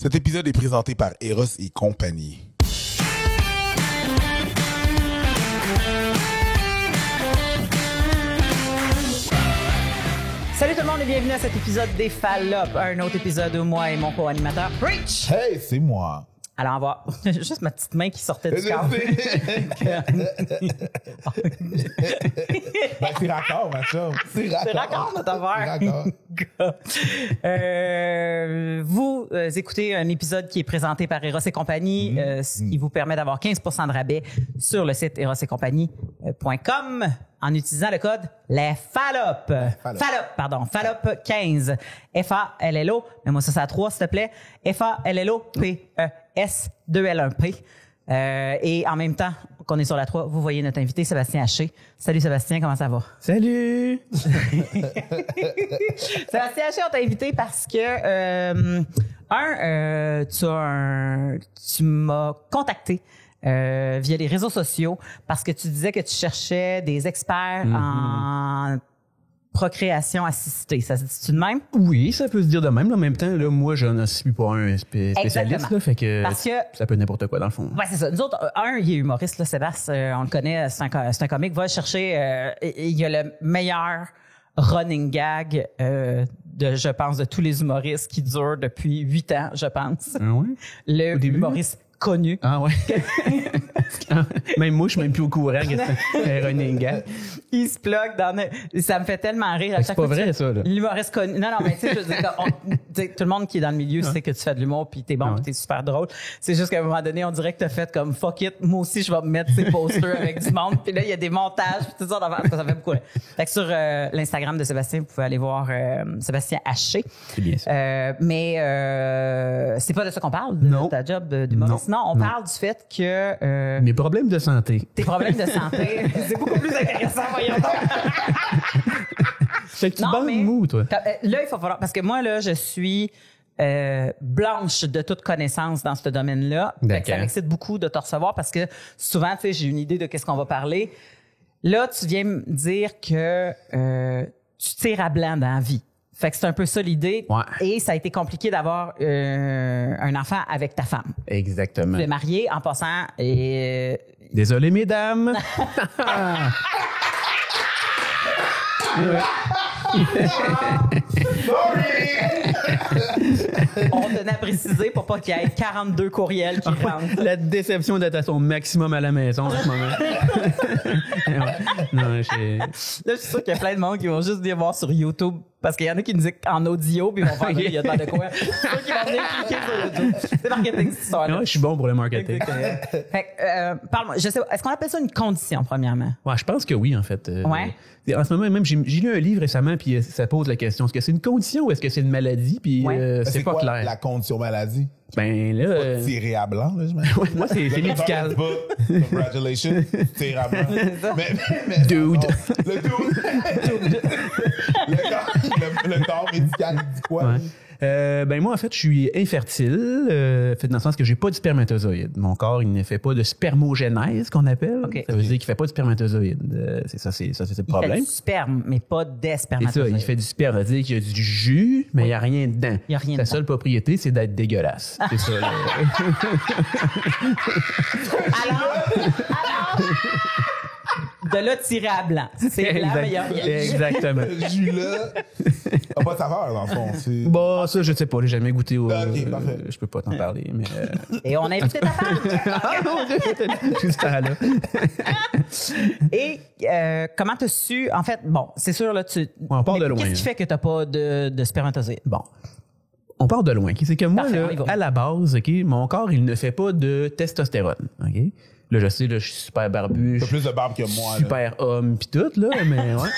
Cet épisode est présenté par Eros et compagnie. Salut tout le monde et bienvenue à cet épisode des Fallops, un autre épisode où moi et mon co-animateur Preach. Hey, c'est moi. Alors on va juste ma petite main qui sortait du corps. C'est raccord, ma chum. C'est raccord, notre affaire. Vous écoutez un épisode qui est présenté par Eros et compagnie, ce qui vous permet d'avoir 15% de rabais sur le site erosetcompagnie.com en utilisant le code les Fallops. Fallop 15. F-A-L-L-O. Mets-moi ça à 3, s'il te plaît. F-A-L-L-O-P-E-S 2-L-1-P. Et en même temps qu'on est sur la 3, vous voyez notre invité Sébastien Haché. Salut Sébastien, comment ça va? Salut! Sébastien Haché, on t'a invité parce que tu m'as contacté via les réseaux sociaux parce que tu disais que tu cherchais des experts en procréation assistée. Ça se dit-tu de même? Oui, ça peut se dire de même. En même temps, là, moi, je ne suis pas un spécialiste. Là, fait que, parce que ça peut être n'importe quoi, dans le fond. Ouais, c'est ça. Nous autres, il est humoriste, là, Sébastien, on le connaît, c'est un comique. Va chercher, il y a le meilleur running gag je pense, de tous les humoristes qui dure depuis 8 ans, je pense. Ah ouais? Le humoriste connu. Ah ouais? Même moi, je suis même plus au courant que c'est un running gag. Il se plug dans... Ça me fait tellement rire à chaque fois. C'est pas vrai, ça, là. L'humoriste connu... Non, mais tu sais, je veux dire, tout le monde qui est dans le milieu sait que tu fais de l'humour puis t'es bon, t'es super drôle. C'est juste qu'à un moment donné, on dirait que t'as fait comme fuck it, moi aussi, je vais me mettre ces posters avec du monde. Puis là, il y a des montages puis tout ça. Ça fait beaucoup. Fait que sur l'Instagram de Sébastien, vous pouvez aller voir Sébastien Haché. C'est bien ça. Mais c'est pas de ça qu'on parle, de ta job d'humoriste. Non, on parle du fait que... Mes problèmes de santé. Tes problèmes de santé. C'est beaucoup plus intéressant, voyons donc. Fait que tu bandes mou, toi. Là, il faut falloir... Parce que moi, là, je suis blanche de toute connaissance dans ce domaine-là. Ça m'excite beaucoup de te recevoir parce que souvent, tu sais, j'ai une idée de qu'est-ce qu'on va parler. Là, tu viens me dire que tu tires à blanc dans la vie. Fait que c'est un peu ça l'idée. Ouais. Et ça a été compliqué d'avoir un enfant avec ta femme. Exactement. Tu es marié en passant et... Désolé, mesdames. On tenait à préciser pour pas qu'il y ait 42 courriels qui rentrent. La déception d'être à son maximum à la maison en ce moment. Là, je suis sûr qu'il y a plein de monde qui vont juste venir voir sur YouTube parce qu'il y en a qui nous écoutent en audio puis ils vont faire il y a de quoi. C'est sûr qu'ils vont venir cliquer sur YouTube. C'est marketing cette histoire-là. Non, je suis bon pour le marketing. Fait parle-moi, je sais, est-ce qu'on appelle ça une condition premièrement? Ouais, je pense que oui en fait. Ouais. En ce moment même, j'ai lu un livre récemment puis ça pose la question, est-ce que c'est une condition ou est-ce que c'est une maladie? Puis c'est pas quoi, clair. La condition maladie? Ben là... Tirer à blanc, là, j'imagine. Ouais, moi, c'est médical. Congratulations, tirer à blanc. Mais, dude. Le dude. Le corps médical, il dit quoi? Ouais. Ben moi, en fait, je suis infertile, dans le sens que j'ai pas de spermatozoïde. Mon corps, il ne fait pas de spermogénèse, qu'on appelle. Okay. Ça veut dire qu'il fait pas de spermatozoïde. C'est le problème. Il fait du sperme, mais pas des spermatozoïdes. C'est ça, il fait du sperme. Ça veut dire qu'il y a du jus, mais il n'y a rien dedans. Il y a rien Sa dedans. seule propriété, c'est d'être dégueulasse. C'est ça. Alors, de là, tirer à blanc. C'est blanc, mais il y a rien. Exactement. Ce jus-là n'a pas de saveur, dans le fond. Bon, ça, je sais pas. J'ai jamais goûté au... OK, parfait. Je peux pas t'en parler, mais... Et on a invité ta femme. Juste là. Et comment t'as su... En fait, bon, c'est sûr, là, On part de loin. Qu'est-ce qui fait que t'as pas de spermatozoïde? Bon. On part de loin. C'est que moi, Parfait, là, à la base, mon corps, il ne fait pas de testostérone. Okay? Là, je sais, là, je suis super barbu. T'as plus de barbe que moi. Super homme pis tout, là, mais ouais.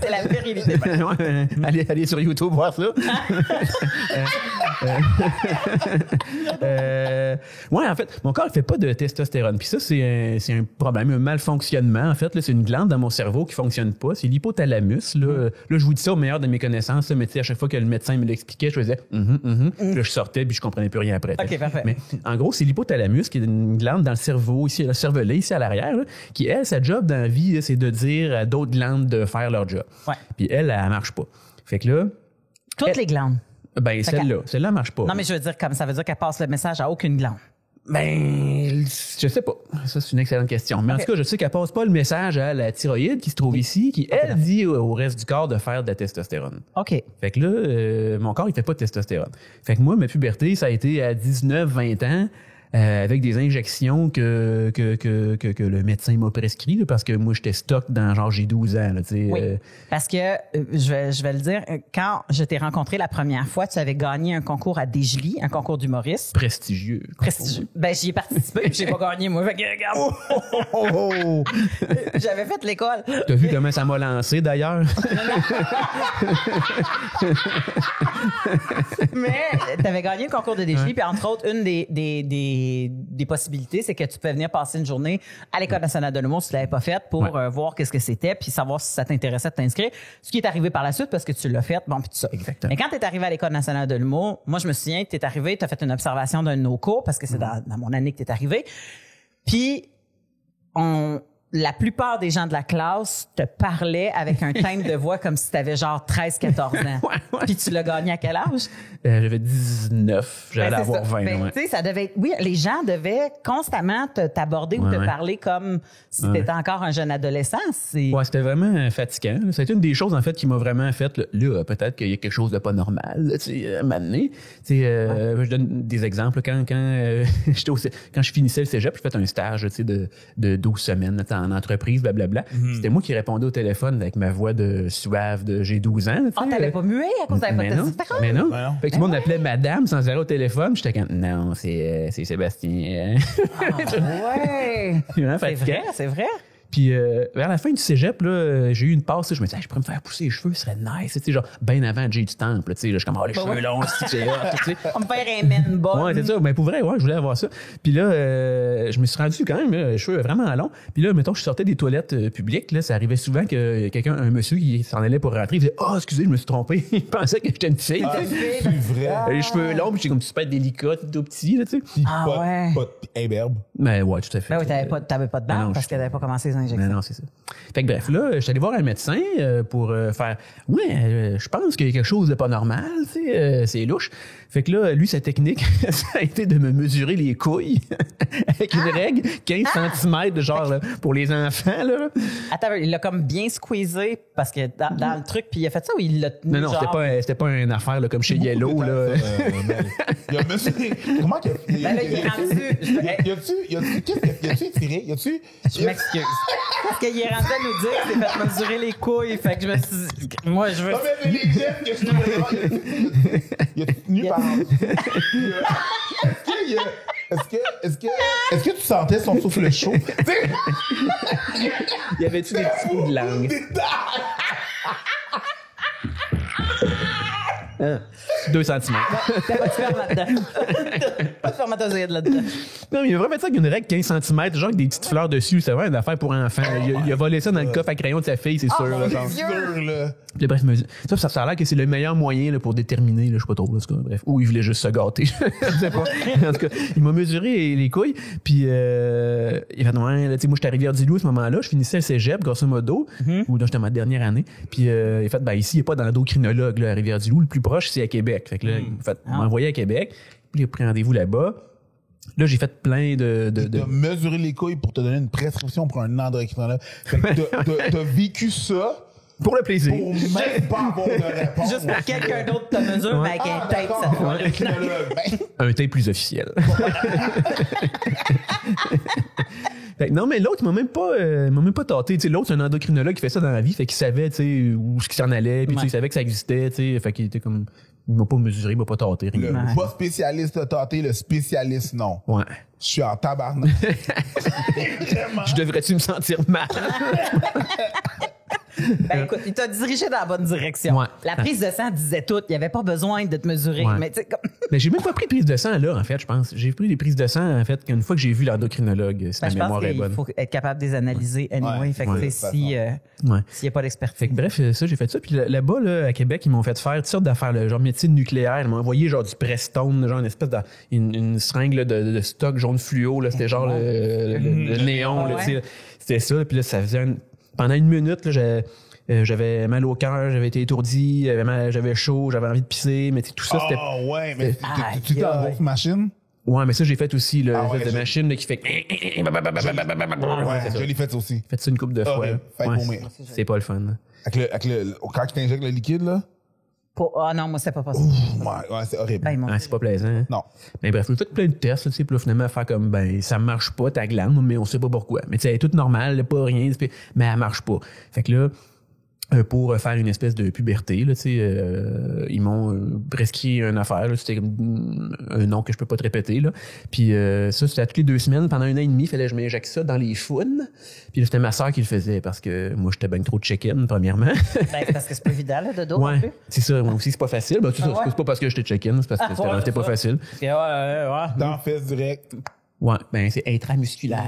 C'est la virilité. Ouais, allez sur YouTube voir ça. Ouais, en fait, mon corps ne fait pas de testostérone. Puis ça, c'est un problème, un malfonctionnement. En fait, là, c'est une glande dans mon cerveau qui fonctionne pas. C'est l'hypothalamus. Là, je vous dis ça au meilleur de mes connaissances. Mais tu sais, à chaque fois que le médecin me l'expliquait, je faisais Puis là, je sortais puis je comprenais plus rien après. OK, parfait. Mais en gros, c'est l'hypothalamus qui est une glande dans le cerveau, ici, le cervelet, ici à l'arrière, là, qui, elle, sa job dans la vie, là, c'est de dire à d'autres glandes de faire leur job. Ouais. Puis elle marche pas. Fait que là... Toutes les glandes. Ben, celle-là marche pas. Non, mais je veux dire, comme ça veut dire qu'elle passe le message à aucune glande. Ben, je sais pas. Ça, c'est une excellente question. Mais en tout cas, je sais qu'elle passe pas le message à la thyroïde qui se trouve ici, qui, elle, dit au reste du corps de faire de la testostérone. OK. Fait que là, mon corps, il fait pas de testostérone. Fait que moi, ma puberté, ça a été à 19-20 ans, avec des injections que le médecin m'a prescrit, là, parce que moi, j'étais stock dans genre j'ai 12 ans. Là, oui, parce que, je vais le dire, quand je t'ai rencontré la première fois, tu avais gagné un concours à Desjely, un concours d'humoriste. Prestigieux. Prestigieux. Ben, j'y ai participé, puis j'ai pas gagné, moi. Fait que, regarde. J'avais fait l'école. T'as vu comment ça m'a lancé, d'ailleurs? Mais t'avais gagné le concours de Desjely, puis entre autres, une des possibilités, c'est que tu pouvais venir passer une journée à l'École nationale de l'humour si tu l'avais pas faite pour voir qu'est-ce que c'était puis savoir si ça t'intéressait de t'inscrire. Ce qui est arrivé par la suite parce que tu l'as fait, bon, puis tout ça. Exactement. Mais quand tu es arrivé à l'École nationale de l'humour, moi, je me souviens que tu es arrivé, tu as fait une observation d'un de nos cours parce que c'est dans mon année que tu es arrivé. Puis, la plupart des gens de la classe te parlaient avec un timbre de voix comme si tu avais genre 13-14 ans. Puis tu l'as gagné à quel âge? J'avais 19, j'allais avoir 20. Ben, tu sais, ça devait être, oui, les gens devaient constamment t'aborder ou te parler comme si tu étais encore un jeune adolescent. Ouais, c'était vraiment fatigant. C'était une des choses, en fait, qui m'a vraiment fait, là, peut-être qu'il y a quelque chose de pas normal, tu sais, à un moment donné. Je donne des exemples. Quand je finissais le cégep, je faisais un stage, tu sais, de 12 semaines, là, en entreprise, blablabla. C'était moi qui répondais au téléphone avec ma voix de suave de j'ai 12 ans. Ah, t'avais pas mué à cause t'avais pas de testostérone? Mais non. Fait que tout le monde m'appelait madame sans arrêt au téléphone. J'étais comme, non, c'est Sébastien. Ouais. C'est vrai. Puis vers la fin du cégep, là, j'ai eu une passe. Je me disais, je pourrais me faire pousser les cheveux, ce serait nice. Tu sais, genre, bien avant Jay du Temple. Tu sais, je suis comme, les cheveux longs, c'est hot. On me faire un men bon. Ouais, c'est ça. Ben, pour vrai, je voulais avoir ça. Puis là, je me suis rendu quand même, les cheveux vraiment longs. Puis là, mettons, je sortais des toilettes publiques. Là, ça arrivait souvent que un monsieur qui s'en allait pour rentrer, il disait, excusez, je me suis trompé. Il pensait que j'étais une fille. C'est vrai. Les cheveux longs, puis j'étais comme super délicat, tout petit, là, tu sais. Puis pas imberbe. Ben, ouais, tout à fait. Ben oui, t'avais pas de barbe parce que t'avais pas commencé les injections. Non, c'est ça. Fait que bref, là, je suis allé voir un médecin pour faire je pense qu'il y a quelque chose de pas normal, tu sais, c'est louche. Fait que là, lui, sa technique, ça a été de me mesurer les couilles avec une règle 15 cm, genre, là, pour les enfants, là. Attends, il l'a comme bien squeezé parce que dans le truc, puis il a fait ça ou il l'a tenu? Non, c'était pas une affaire là, comme chez Yellow, là. Il a mesuré. Comment qu'il a. Ben là, il est rendu. Y a-tu étiré? Je m'excuse. Parce qu'il est rendu à nous dire qu'il s'est fait mesurer les couilles. Fait que je me suis dit, moi, je veux. Non, mais les jefs, il a tenu par. Est-ce que tu sentais son souffle chaud? Y avait-tu des petits bouts de langue? 2 cm. T'as pas de ferme là-dedans. Pas de spermatozoïde là-dedans. Non, mais il a vraiment fait ça avec une règle 15 cm, genre avec des petites fleurs dessus. C'est vraiment une affaire pour enfants. Il a volé ça dans le coffre à crayon de sa fille, c'est sûr. Là, genre. C'est sûr, là. Puis, bref, ça a l'air que c'est le meilleur moyen là, pour déterminer, là, je sais pas trop, là, bref. Ou il voulait juste se gâter. Je sais pas. En tout cas, il m'a mesuré les couilles. Puis, il a fait, moi, j'étais à Rivière-du-Loup à ce moment-là. Je finissais le cégep, grosso modo, ou j'étais ma dernière année. Puis, il a fait, ici, il n'y a pas d'endocrinologue là, à Rivière-du-Loup. Le plus proche, c'est à Québec. Fait que là, il m'a envoyé à Québec. Puis, il a pris rendez-vous là-bas. Là, j'ai fait plein de... T'as mesuré les couilles pour te donner une prescription pour un endocrinologue. Fait que t'as vécu ça... Pour le plaisir. Pour même pas avoir de réponse. Juste pour quelqu'un d'autre te mesure, mais avec un tape, ça pour un endocrinologue. Un tape plus officiel. Fait que non, mais l'autre, il m'a même pas tâté. Tu sais, l'autre, c'est un endocrinologue qui fait ça dans la vie. Fait qu'il savait, tu sais, où ce qu'il s'en allait. Puis, tu sais, il savait que ça existait, tu sais. Fait qu'il était comme... Il m'a pas mesuré, il m'a pas tâté. Le pas spécialiste a tâté, le spécialiste, non. Ouais. Je suis en tabarnak. Je devrais-tu me sentir mal? Ben écoute, il t'a dirigé dans la bonne direction. Ouais. La prise de sang disait tout. Il n'y avait pas besoin de te mesurer. Ouais. Mais tu sais, comme... Mais j'ai même pas pris de prise de sang là, en fait, je pense. J'ai pris des prises de sang, en fait, qu'une fois que j'ai vu l'endocrinologue, si Ben, ma mémoire est bonne. il faut être capable de les analyser anyway. Ouais, fait que ouais, s'il n'y a pas d'expertise. Fait que bref, ça, j'ai fait ça. Puis là-bas, là, à Québec, ils m'ont fait faire toutes sortes d'affaires, là, genre médecine nucléaire. Ils m'ont envoyé genre du Prestone, genre une espèce de une seringue là, de stock jaune fluo. Là, c'était genre le néon. Là, tu sais, c'était ça. Puis là, ça faisait pendant une minute, là, j'avais mal au cœur, j'avais été étourdi, j'avais chaud, j'avais envie de pisser, mais tout ça, c'était... Ah, ouais, mais tu t'es en grosse machine? Ouais, mais ça, j'ai fait aussi, le ouais, de machine là, qui fait... Ouais, je l'ai fait aussi. Fait ça une couple de fois. Ok, fait Ouais, vomir. c'est pas le fun. Là. Quand tu t'injectes le liquide, là? Ah non, moi, c'est pas possible. Ouais, c'est horrible. Ben, Ouais, c'est pas plaisant. Hein? Non. Mais bref, j'ai fait plein de tests, tu sais, puis là, finalement, faire comme, ben, ça marche pas, ta glande, mais on sait pas pourquoi. Mais tu sais, elle est toute normale, pas rien, mais elle marche pas. Fait que là, pour faire une espèce de puberté, là, tu sais, ils m'ont prescrit une affaire, là, c'était comme un nom que je peux pas te répéter, là. Puis ça, c'était à toutes les 2 semaines, pendant 1 an et demi, fallait que je m'injecte ça dans les founes. Puis là, c'était ma sœur qui le faisait, parce que moi, j'étais bien trop check-in, premièrement. Ben, parce que c'est pas évident, là, de dos, un peu. Ouais, c'est ça, moi aussi, c'est pas facile. Ben, c'est pas parce que j'étais check-in, c'est parce que c'était pas facile. Ouais. Dans fesses direct. Ouais, ben c'est intramusculaire.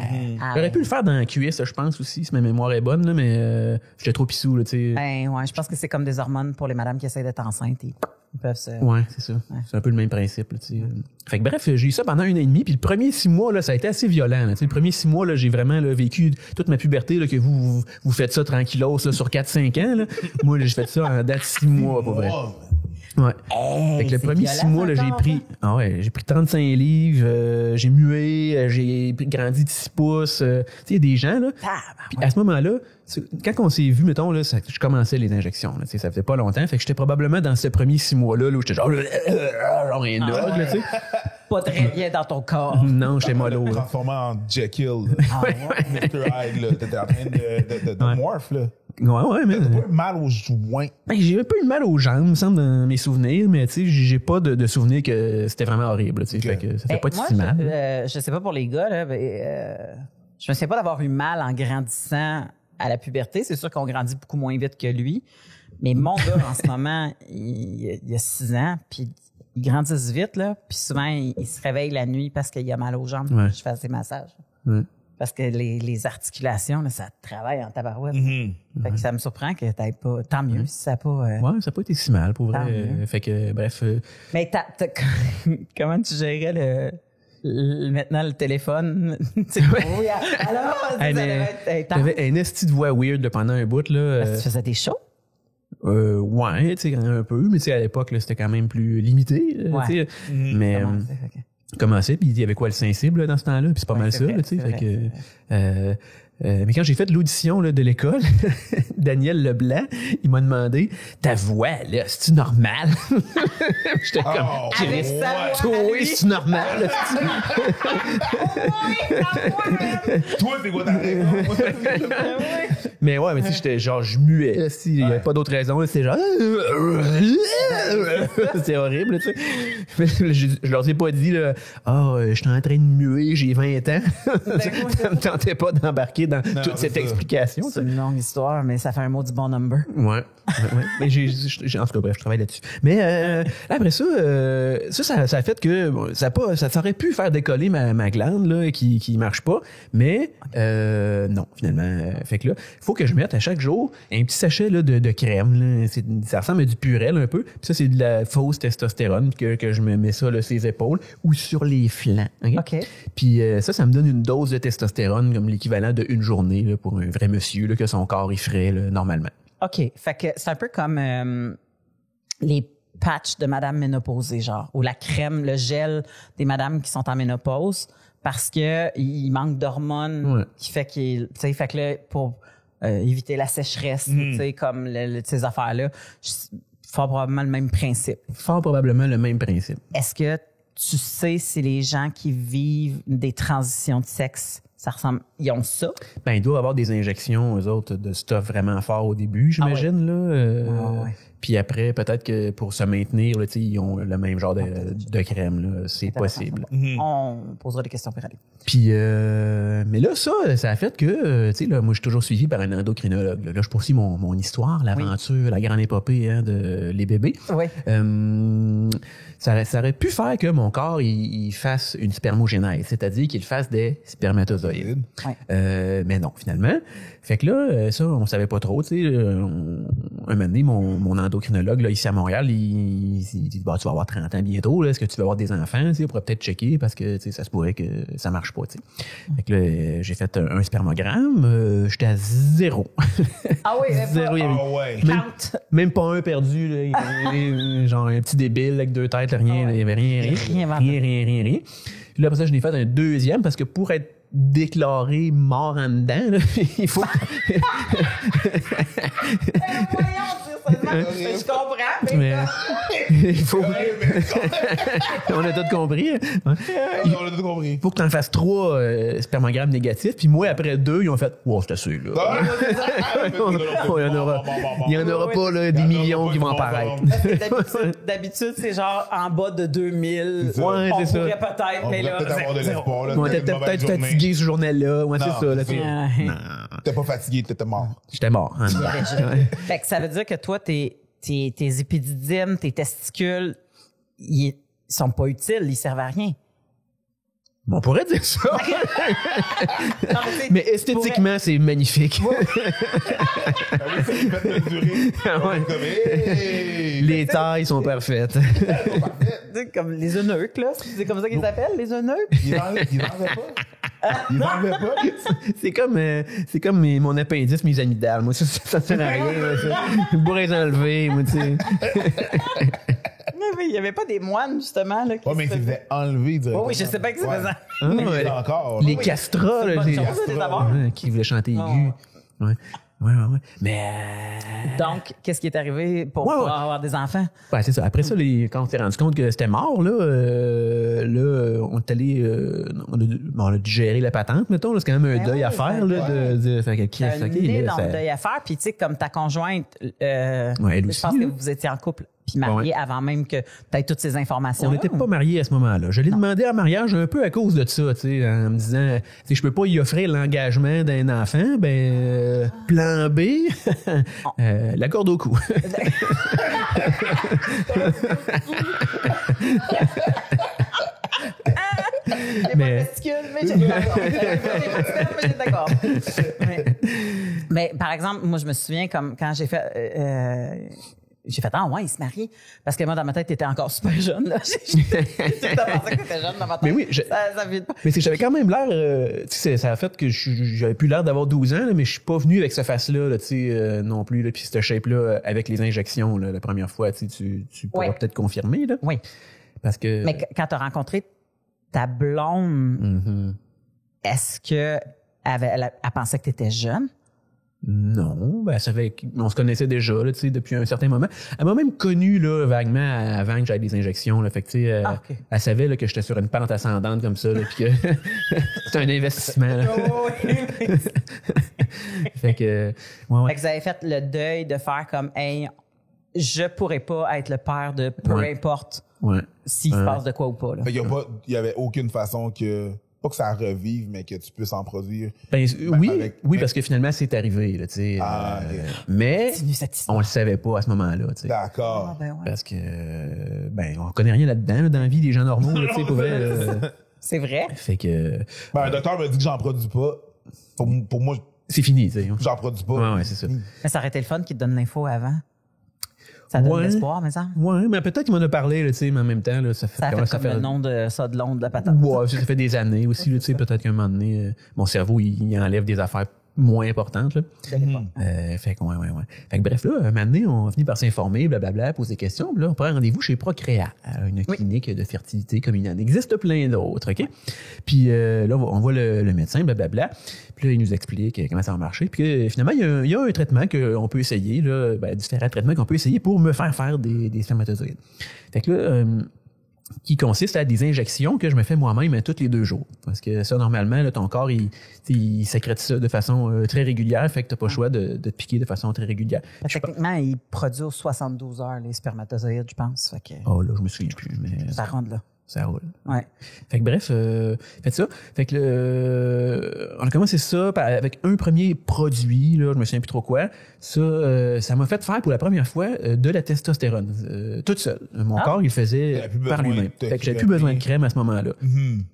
J'aurais pu le faire dans la cuisse, je pense aussi, si ma mémoire est bonne, là, mais j'étais trop pissou, là, tu sais. Ben, ouais, je pense que c'est comme des hormones pour les madames qui essaient d'être enceintes. Ils peuvent se... Ouais, c'est ça. Ouais. C'est un peu le même principe, là, tu sais. Fait que bref, j'ai eu ça pendant 1 an et demi, puis le premier 6 mois, là, ça a été assez violent, là, tu sais. Le premier 6 mois, là, j'ai vraiment là, vécu toute ma puberté, là, que vous faites ça tranquillos, là, sur 4-5 ans, là. Moi, là, j'ai fait ça en date 6 mois, pour vrai. Ouais. Fait que le premier 6 mois, là, j'ai pris 35 livres, j'ai mué, j'ai grandi de 6 pouces. Tu sais, il y a des gens, là. Puis à ce moment-là, quand on s'est vu, mettons, là, je commençais les injections, là, tu sais, ça faisait pas longtemps. Fait que j'étais probablement dans ce premier 6 mois-là, où j'étais genre un dog, là, tu sais. Pas très bien dans ton corps. Non, j'étais mollo, là. Transformé en Jekyll. Mr. Hyde, là. T'étais en train de morph, là. Ouais, mais. T'as pas eu mal aux joints. Ben, j'ai un peu eu mal aux jambes, me semble, dans mes souvenirs, mais tu sais, j'ai pas de souvenir que c'était vraiment horrible, tu sais. Fait que ça fait pas si mal. Je sais pas pour les gars, là, je me souviens pas d'avoir eu mal en grandissant à la puberté. C'est sûr qu'on grandit beaucoup moins vite que lui. Mais mon gars, en ce moment, il a 6 ans, puis il grandit vite, là. Puis souvent, il se réveille la nuit parce qu'il a mal aux jambes. Ouais. Je fais des massages. Ouais. Parce que les articulations, là, ça travaille en tabarouette. Fait que ça me surprend que t'aies pas... Tant mieux si ça n'a pas... Ouais, ça n'a pas été si mal, pour vrai. Fait que, bref... Mais comment tu gérais maintenant le téléphone? Oui, alors... T'avais un esti de voix weird là, pendant un bout, là. Tu faisais des shows? Ouais, tu sais, un peu, mais tu sais, à l'époque, là, c'était quand même plus limité, tu sais. Mais... Commençait, puis il y avait quoi, le Saint-Cible dans ce temps-là, puis c'est pas mal ça, tu sais, fait que mais quand j'ai fait l'audition là, de l'école, Daniel Leblanc, il m'a demandé ta voix là, c'est-tu normal? J'étais comme oui, c'est normal. Toi, c'est quoi ta raison? Mais ouais, mais tu sais, j'étais genre, je muais. Il y avait pas d'autre raison. C'était genre. C'était horrible, tu sais. Je leur ai pas dit, là, je suis en train de muer, j'ai 20 ans. Ça me tentait pas d'embarquer dans toute cette explication. C'est une longue histoire, mais ça fait un mot du bon number. Ouais. Mais en tout cas, bref, je travaille là-dessus. Mais après ça, ça a fait que bon, ça aurait pu faire décoller ma glande là, qui marche pas. Mais non, finalement. Fait que là, il faut que je mette à chaque jour un petit sachet là, de crème. Là. Ça ressemble à du Purell un peu. Puis ça, c'est de la fausse testostérone que je me mets ça là, sur les épaules ou sur les flancs. Okay? Puis ça me donne une dose de testostérone comme l'équivalent de une journée là, pour un vrai monsieur là, que son corps y ferait là, normalement. OK. Fait que c'est un peu comme les patchs de madame ménopausée, genre, ou la crème, le gel des madames qui sont en ménopause parce que il manque d'hormones qui fait qu'il, tu sais, fait que là, pour éviter la sécheresse, tu sais, comme ces affaires-là, fort probablement le même principe. Fort probablement le même principe. Est-ce que tu sais si les gens qui vivent des transitions de sexe, ça ressemble, ils ont ça? Ben, ils doivent avoir des injections, eux autres, de stuff vraiment fort au début, j'imagine, là. Puis après, peut-être que pour se maintenir, là, ils ont le même genre de crème, là. C'est possible. On posera des questions pour aller. Puis, mais là, ça a fait que, tu sais, là, moi, je suis toujours suivi par un endocrinologue. Là, je poursuis mon histoire, l'aventure, la grande épopée de les bébés. Oui. Ça aurait pu faire que mon corps, il fasse une spermogénèse, c'est-à-dire qu'il fasse des spermatozoïdes. Mais non, finalement. Fait que là, ça, on savait pas trop, tu sais. Un moment donné, mon endocrinologue endocrinologue là, ici à Montréal, il dit bah, tu vas avoir 30 ans bientôt, là, est-ce que tu vas avoir des enfants? On pourrait peut-être checker parce que ça se pourrait que ça marche pas. T'sais. Fait que là, j'ai fait un spermogramme, j'étais à 0. Ah oui, Zéro, il y avait même pas un perdu. Là, genre un petit débile avec 2 têtes, là, rien, il y avait rien. Puis là, après ça, je l'ai fait un deuxième parce que pour être déclaré mort en dedans, là, il faut... Je comprends, mais il faut... On a tout compris. Hein? On a tout compris. Il faut que tu en fasses 3 spermogrammes négatifs. Puis moi, après 2, ils ont fait « Wow, c'est assez, là. » Il n'y en aura pas là, des millions qui vont apparaître. D'habitude, c'est genre en bas de 2000. Ouais, on c'est ça. pourrait peut-être, mais là... peut-être avoir de l'espoir. On était peut-être fatigué ce journée-là. Ouais, c'est ça. Là, T'es pas fatigué, t'étais mort. J'étais mort. Hein. Fait que ça veut dire que toi, tes épididymes, tes testicules, ils sont pas utiles, ils servent à rien. On pourrait dire ça. Non, mais esthétiquement, c'est magnifique. Les tailles sont parfaites. Comme les eunuques, là. C'est comme ça qu'ils s'appellent, les eunuques? Ils en avaient pas. Ils en avaient pas. C'est comme mon appendice, mes amygdales. Moi, ça sert à rien. Je pourrais les enlever, moi, tu sais. Il n'y avait pas des moines, justement. Là, mais ils se faisaient enlever directement. Oui, je sais pas que c'est faisant. Mais encore. Les castrats, là, qui voulaient chanter aigu. Ouais. Mais. Donc, qu'est-ce qui est arrivé pour avoir des enfants? Ouais, c'est ça. Après ça, quand on s'est rendu compte que c'était mort, là, on est allé. On a digéré la patente, mettons. Là, c'est quand même un deuil à faire. Là, un deuil à faire. Puis, tu sais, comme ta conjointe, elle aussi, je pense que vous étiez en couple puis mariés avant même que tu aies toutes ces informations. On n'était pas mariés à ce moment-là. Je l'ai demandé en mariage un peu à cause de ça, tu sais, en me disant, je peux pas y offrir l'engagement d'un enfant, plan B, la corde au cou. Mais j'ai d'accord. Mais par exemple, moi, je me souviens comme quand j'ai fait... il se marie. Parce que moi, dans ma tête, t'étais encore super jeune, là. J'ai pensé que t'étais jeune dans ma tête. Mais oui, ça vide pas. Mais c'est que j'avais quand même l'air, tu sais, ça a fait que j'avais plus l'air d'avoir 12 ans, là, mais je suis pas venu avec cette face-là, là, tu sais, non plus, là, puis cette shape-là, avec les injections, là, la première fois, tu pourras peut-être confirmer, là. Oui. Parce que. Mais quand t'as rencontré ta blonde, est-ce que elle pensait que t'étais jeune? Non, elle savait qu'on se connaissait déjà là, depuis un certain moment. Elle m'a même connu là, vaguement avant que j'aille des injections. Là, fait que, elle savait là, que j'étais sur une pente ascendante comme ça, puis que c'était un investissement. Là. Fait que, Fait que vous avez fait le deuil de faire comme hey, je pourrais pas être le père de peu importe s'il se passe de quoi ou pas. Là. Fait qu'il y avait aucune façon que... Pas que ça revive, mais que tu puisses en produire. Oui, parce que finalement, c'est arrivé. Là, mais on le savait pas à ce moment-là. D'accord. Parce que on connaît rien là-dedans, là, dans la vie des gens normaux. Là, pour vrai, c'est vrai. Fait que... un docteur me dit que j'en produis pas. Pour moi... C'est fini. J'en produis pas. Ouais, c'est ça. Mais ça aurait été le fun qu'il te donne l'info avant. Ça donne l'espoir, mais ça. Ouais, mais peut-être qu'il m'en a parlé, là, mais en même temps, là, ça fait le nom de ça de l'onde de la patate. Ouais, ça fait des années aussi, là, peut-être qu'à un moment donné, mon cerveau, il enlève des affaires moins importantes, là. Fait que, ouais. Fait que, bref, là, un moment donné, on finit par s'informer, blablabla, poser des questions, puis là, on prend rendez-vous chez Procréa, une clinique de fertilité comme il en existe plein d'autres, OK? Puis là, on voit le médecin, blablabla, puis là, il nous explique comment ça va marcher, puis finalement, il y a un traitement qu'on peut essayer, là, différents traitements qu'on peut essayer pour me faire des spermatozoïdes. Fait que là, qui consiste à des injections que je me fais moi-même tous les 2 jours. Parce que ça, normalement, là, ton corps, il sécrète ça de façon très régulière, fait que t'as pas le choix de te piquer de façon très régulière. Techniquement, il produit aux 72 heures les spermatozoïdes, je pense. Fait que là, je me souviens plus. Mais ça rentre là. Ça roule. Ouais. Fait que bref, faites ça. Fait que on a commencé ça avec un premier produit, là, je me souviens plus trop quoi. Ça, ça m'a fait faire pour la première fois de la testostérone, toute seule. Mon corps, il le faisait par lui-même. Fait que j'avais plus besoin de crème à ce moment-là.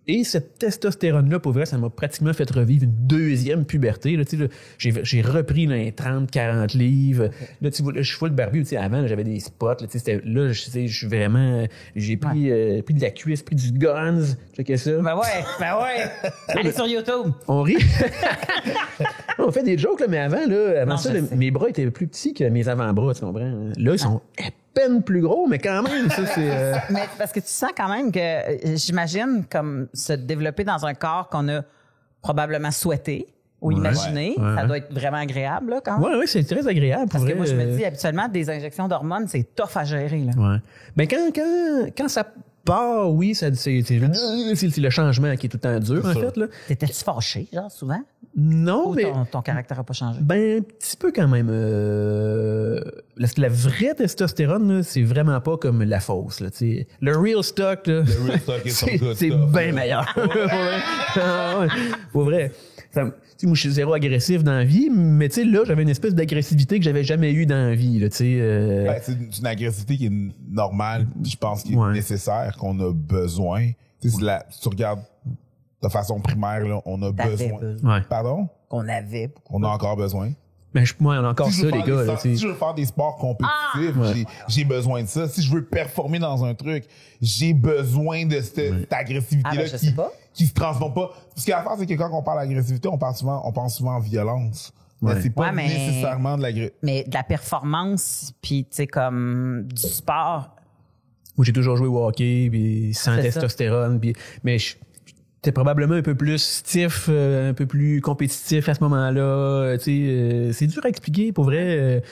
Et cette testostérone-là, pour vrai, ça m'a pratiquement fait revivre une deuxième puberté. Là, là, j'ai repris là, 30-40 livres. Là, tu vois, je suis full barbu. Avant, là, j'avais des spots. Là, je suis vraiment... J'ai pris de la cuisse, pris du guns. Checkez ça. Ben ouais. Allez sur YouTube. On rit. On fait des jokes, là, mais avant Non, ça, je sais. mes bras étaient plus petits que mes avant-bras, tu comprends? Là, ils sont à peine plus gros, mais quand même, ça, c'est... Mais parce que tu sens quand même que, j'imagine, comme se développer dans un corps qu'on a probablement souhaité ou imaginé, ça doit être vraiment agréable, là, quand même. Ouais, c'est très agréable. Parce que moi, je me dis, habituellement, des injections d'hormones, c'est tough à gérer, là. Ouais. Mais quand ça part, oui, c'est le changement qui est tout le temps dur, en fait, là. T'étais-tu fâché, genre, souvent? Non, Ou mais... ton caractère n'a pas changé? Ben, un petit peu quand même. Parce que la vraie testostérone, là, c'est vraiment pas comme la fausse. Là, t'sais. Le real stock, là, Le real stock is some good c'est stuff, bien là. meilleur. Pour vrai. Moi, je suis zéro agressif dans la vie, mais tu sais, là, j'avais une espèce d'agressivité que j'avais jamais eue dans la vie. Là, Ben, c'est une agressivité qui est normale, puis je pense qu'il est nécessaire, qu'on a besoin. Si tu regardes de façon primaire, là, on a besoin. Ouais. Pardon? Qu'on avait beaucoup. On a encore besoin. Ben, moi, on a encore Si ça, je veux les faire gars. des Là, si je veux faire des sports compétitifs, j'ai besoin de ça. Si je veux performer dans un truc, j'ai besoin de cette agressivité-là je sais pas. qui se transforme pas. Parce que l'affaire, c'est que quand on parle d'agressivité, on pense souvent en violence. Ouais. Mais c'est pas Ouais, mais- nécessairement de l'agressivité. Mais de la performance, puis tu sais, comme du sport. Moi, j'ai toujours joué au hockey, puis sans C'est ça. testostérone. Puis, mais j'étais probablement un peu plus stiff, un peu plus compétitif à ce moment-là. C'est dur à expliquer, pour vrai.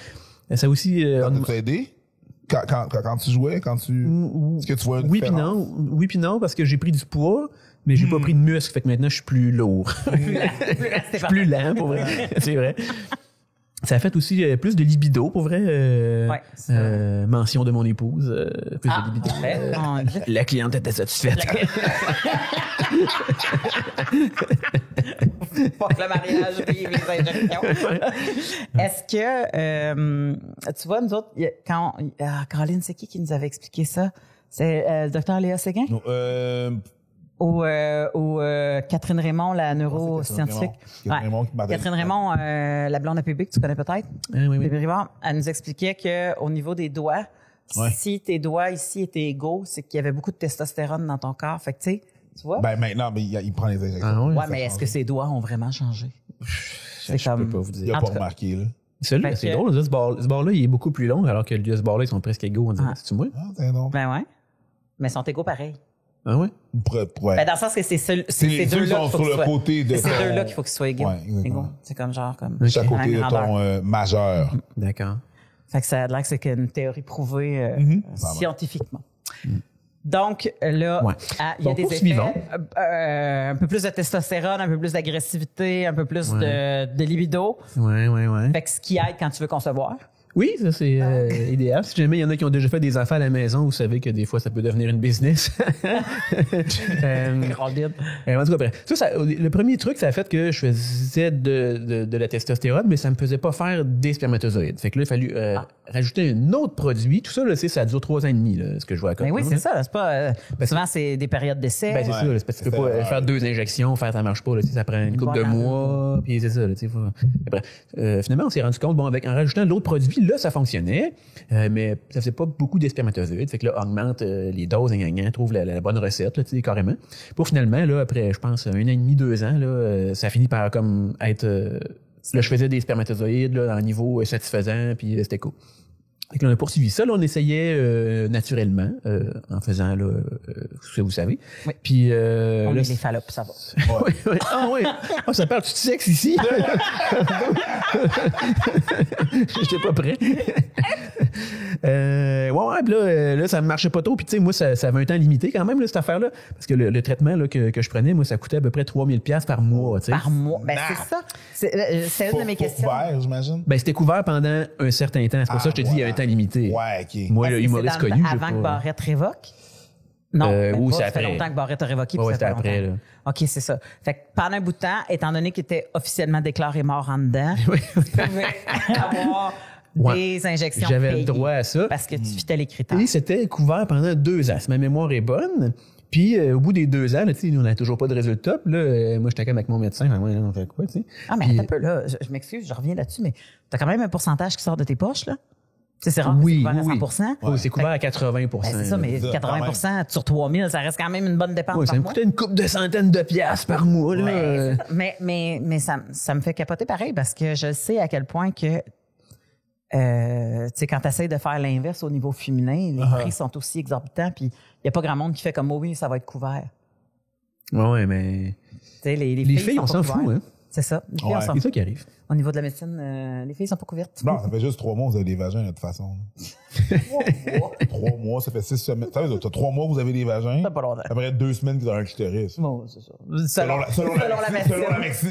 Ça aussi... Ça t'a aidé? Quand tu jouais, est-ce que tu vois une oui puis différence? non. Oui puis non, parce que j'ai pris du poids, mais j'ai pas pris de muscle. Fait que maintenant, je suis plus lourd. Je suis plus lent, pour vrai. C'est vrai. Ça a fait aussi plus de libido, pour vrai. Ouais, c'est mention de mon épouse. Plus de libido. Parfait. La cliente était satisfaite. Pas que le mariage et les injections. Est-ce que, tu vois, nous autres, Caroline, c'est qui nous avait expliqué ça? C'est le docteur Léa Séguin? Ou Catherine Raymond, la neuroscientifique. Catherine Raymond qui m'avait- Catherine Raymond, la blonde à Public, tu connais peut-être? Oui. Bébé Rivard, elle nous expliquait qu'au niveau des doigts, si tes doigts ici étaient égaux, c'est qu'il y avait beaucoup de testostérone dans ton corps. Fait que, tu sais, tu vois? Ben, maintenant, mais il prend les injections. Ah ouais? Ouais, mais est-ce que ses doigts ont vraiment changé? C'est Je peux pas vous Il dire. a En pas tout cas. remarqué, là. Celui-là, Fait c'est que- drôle. Ce bord-là, il est beaucoup plus long, alors que ce bord-là, ils sont presque égaux. On dirait. Ah. C'est-tu moi? Ah, c'est non. Ben ouais. Mais ils sont égaux pareil. Ah ouais? Ouais. Ben dans le sens que c'est ces Ceux deux-là qui sont qu'il faut sur qu'ils le soient- côté de c'est ces ton- deux-là qu'il faut qu'ils soient égaux. Ouais, exactement. Égaux. C'est comme genre comme Chaque la côté même de grandeur. ton majeur. D'accord. Fait que ça a l'air que c'est une théorie prouvée scientifiquement. Donc là, Ouais. il y a Donc, des poursuivons. effets, un peu plus de testostérone, un peu plus d'agressivité, un peu plus de libido. Ouais. Fait que ce qui aide quand tu veux concevoir. Oui, ça, c'est idéal. Si jamais il y en a qui ont déjà fait des enfants à la maison, vous savez que des fois, ça peut devenir une business. En tout cas, bref. Le premier truc, ça a fait que je faisais de la testostérone, mais ça me faisait pas faire des spermatozoïdes. Fait que là, il a fallu rajouter un autre produit. Tout ça, là, ça dure 3 ans et demi, là, ce que je vois à côté. Ben oui, c'est ça. C'est pas, souvent, c'est des périodes d'essai. Ben, c'est ça, là, c'est parce que tu peux pas faire 2 injections, ça marche pas, là, ça prend une couple de mois, puis c'est ça, là, tu sais, bref. Finalement, on s'est rendu compte, en rajoutant l'autre produit, là, ça fonctionnait, mais ça faisait pas beaucoup de spermatozoïdes, fait que là, augmente les doses, trouve la bonne recette, là, tu sais, carrément. Pour finalement, là, après, je pense, 1 an et demi, 2 ans, là, ça finit par comme être, là, je faisais des spermatozoïdes, là, à un niveau satisfaisant, puis c'était cool. Fait que là, on a poursuivi ça. Là, on essayait naturellement, en faisant là, ce que vous savez. Oui. Puis On là, est les fallops, ça va. Oui. Ah oui. Ah, ça parle du sexe ici. J'étais pas prêt. Puis là, ça marchait pas trop. Puis tu sais, moi, ça avait un temps limité quand même, là, cette affaire-là. Parce que le traitement là, que je prenais, moi, ça coûtait à peu près 3000 $, par mois. Tu sais. Par mois. Ben, c'est ça. C'est une de mes questions. Couvert, j'imagine. Ben, c'était couvert pendant un certain temps. C'est pour ça que je te dis, il y a un temps limité. Ouais, OK. Moi, Est-ce le que humoriste c'est connu. avant que Barrette révoque? Non, ou ça c'est fait après. longtemps que Barrett a révoqué. Ouais, puis ça c'était fait après, longtemps. OK, c'est ça. Fait que pendant un bout de temps, étant donné qu'il était officiellement déclaré mort en dedans, tu pouvais avoir des injections J'avais payées le droit à ça. parce que tu fitais les critères. Et c'était couvert pendant 2 ans, si ma mémoire est bonne. Puis au bout des 2 ans, là, on n'avait toujours pas de résultat. Puis là, moi, j'étais comme avec mon médecin. On fait quoi, tu sais? Ah, mais Puis, attends un peu, là. Je m'excuse, je reviens là-dessus, mais t'as quand même un pourcentage qui sort de tes poches, là? Tu sais, c'est rare Oui, que c'est couvert oui, à 100%. oui, c'est couvert à 80 Ben, c'est ça, mais Ça, 80 sur 3 000, ça reste quand même une bonne dépense ouais, ça par me mois. coûtait une couple de centaines de piastres par mois. Là. Mais ça me fait capoter pareil parce que je sais à quel point que, tu sais, quand tu essaies de faire l'inverse au niveau féminin, les prix sont aussi exorbitants, puis il n'y a pas grand monde qui fait comme, oh oui, ça va être couvert. Ouais, mais Tu sais, les filles, sont on pas s'en fout. couvertes. Hein. C'est ça. Les filles, Ouais. on s'en C'est fout. ça qui arrive. Au niveau de la médecine, les filles sont pas couvertes. Non, ça fait juste 3 mois, vous avez des vagins, de toute façon. 3 mois, ça fait 6 semaines. Ça veut dire, t'as 3 mois, vous avez des vagins. Ça fait pas longtemps. Après 2 semaines, vous avez un clitoris. Bon, c'est ça. Selon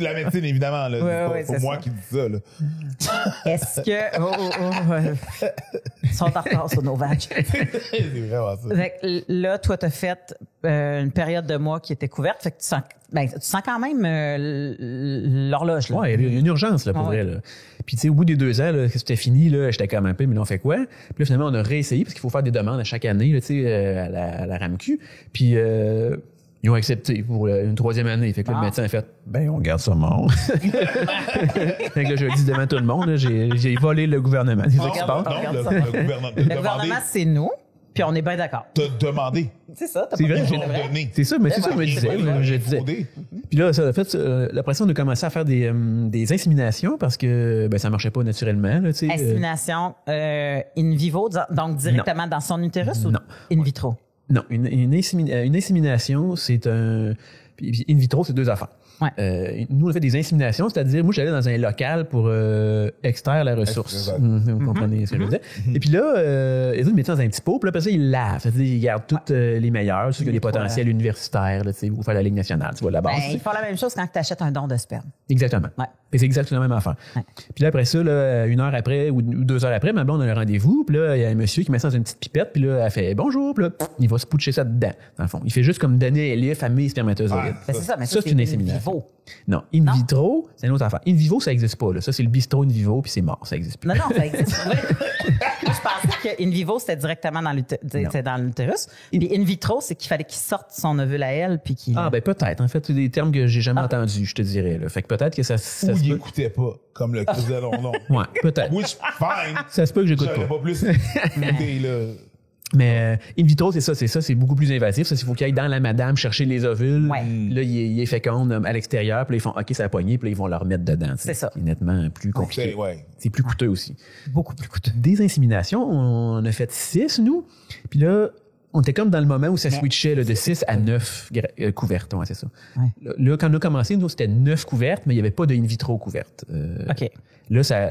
la médecine, évidemment. Là. Ouais, C'est pas c'est moi ça. qui dis ça. Là. Est-ce que... Ils sont en retard sur nos vaches. C'est vraiment ça. Fait que là, toi, t'as fait une période de mois qui était couverte. Fait que tu sens quand même l'horloge. Là. Ouais, il y a une urgence là, pour Ouais. elle. Là. Puis, tu sais, au bout des 2 ans, là, que c'était fini, là, j'étais comme un peu, mais là, on fait quoi? Puis là, finalement, on a réessayé parce qu'il faut faire des demandes à chaque année, là, tu sais, à la RAMQ. Puis, ils ont accepté pour une 3e année. Fait que là, le médecin a fait, ben, on garde ça mort. Fait que là, je le dis devant tout le monde, là, j'ai volé le gouvernement. C'est ça qui se passe. Non, le gouvernement. Le gouvernement, c'est nous, puis on est bien d'accord. T'as demandé. C'est ça, t'as C'est pas vrai, dit Ils de ont vrai. donné. C'est ça, mais c'est ça que je me Ok, disais. ouais, Je ouais, disais. fraudé. Puis là, ça, en fait, après ça, on a commencé à faire des inséminations parce que ben, ça marchait pas naturellement. Là, tu sais. Insémination in vivo, donc directement dans son utérus ou Non. in vitro? Non, une insémination, c'est un... Puis in vitro, c'est 2 affaires. Ouais. Nous, on a fait des inséminations, c'est-à-dire, moi, j'allais dans un local pour extraire la ressource. Exact. Vous comprenez ce que je veux dire? Et puis là, les autres mettent ça dans un petit pot, puis là, après ça, ils lavent. C'est-à-dire, ils gardent toutes les meilleures, ceux qui ont des potentiels universitaires, là, tu sais, ou faire la Ligue nationale, tu vois, la base. Ben, tu sais. ils font la même chose quand tu achètes un don de sperme. Exactement. Ouais. Et c'est exactement la même affaire. Ouais. Puis là, après ça, là, 1 heure après ou 2 heures après, ma blonde a un rendez-vous. Puis là, il y a un monsieur qui met ça dans une petite pipette. Puis là, elle fait bonjour. Puis là, il va se poucher ça dedans, dans le fond. Il fait juste comme donner l'if à mes spermatozoïdes. Ouais. Ben, c'est ça, mais Ça, c'est une insémination. vivo. Non, in vitro, c'est une autre affaire. In vivo, ça n'existe pas. Là. Ça, c'est le bistrot in vivo, puis c'est mort. Ça n'existe plus. Non, ça existe. Je pensais que in vivo, c'était directement dans l'utérus. Puis in vitro, c'est qu'il fallait qu'il sorte son ovule à elle. Puis qu'il... Ah, ben peut-être. En fait, c'est des termes que j'ai jamais entendus, je te dirais. Là. Fait que peut-être que ça Ou se il peut. écoutait pas, comme le Chris de London. Ouais, peut-être. Which, fine. Ça se peut que j'écoute J'aurais pas. pas plus écouté, là. Mais in vitro, c'est ça, c'est beaucoup plus invasif. Ça, il faut qu'il aille dans la madame chercher les ovules. Ouais. Là, il est féconde à l'extérieur, puis là, ils font OK, ça a poigné, puis là, ils vont le remettre dedans. C'est ça. C'est nettement plus compliqué. Ouais. C'est plus coûteux aussi. Beaucoup plus coûteux. Des inséminations, on a fait 6, nous. Puis là, on était comme dans le moment où ça switchait là, de 6 à 9 couvertes. Ouais, c'est ça. Ouais. Là, quand on a commencé, nous, c'était 9 couvertes, mais il n'y avait pas de in vitro couverte. OK. Là, ça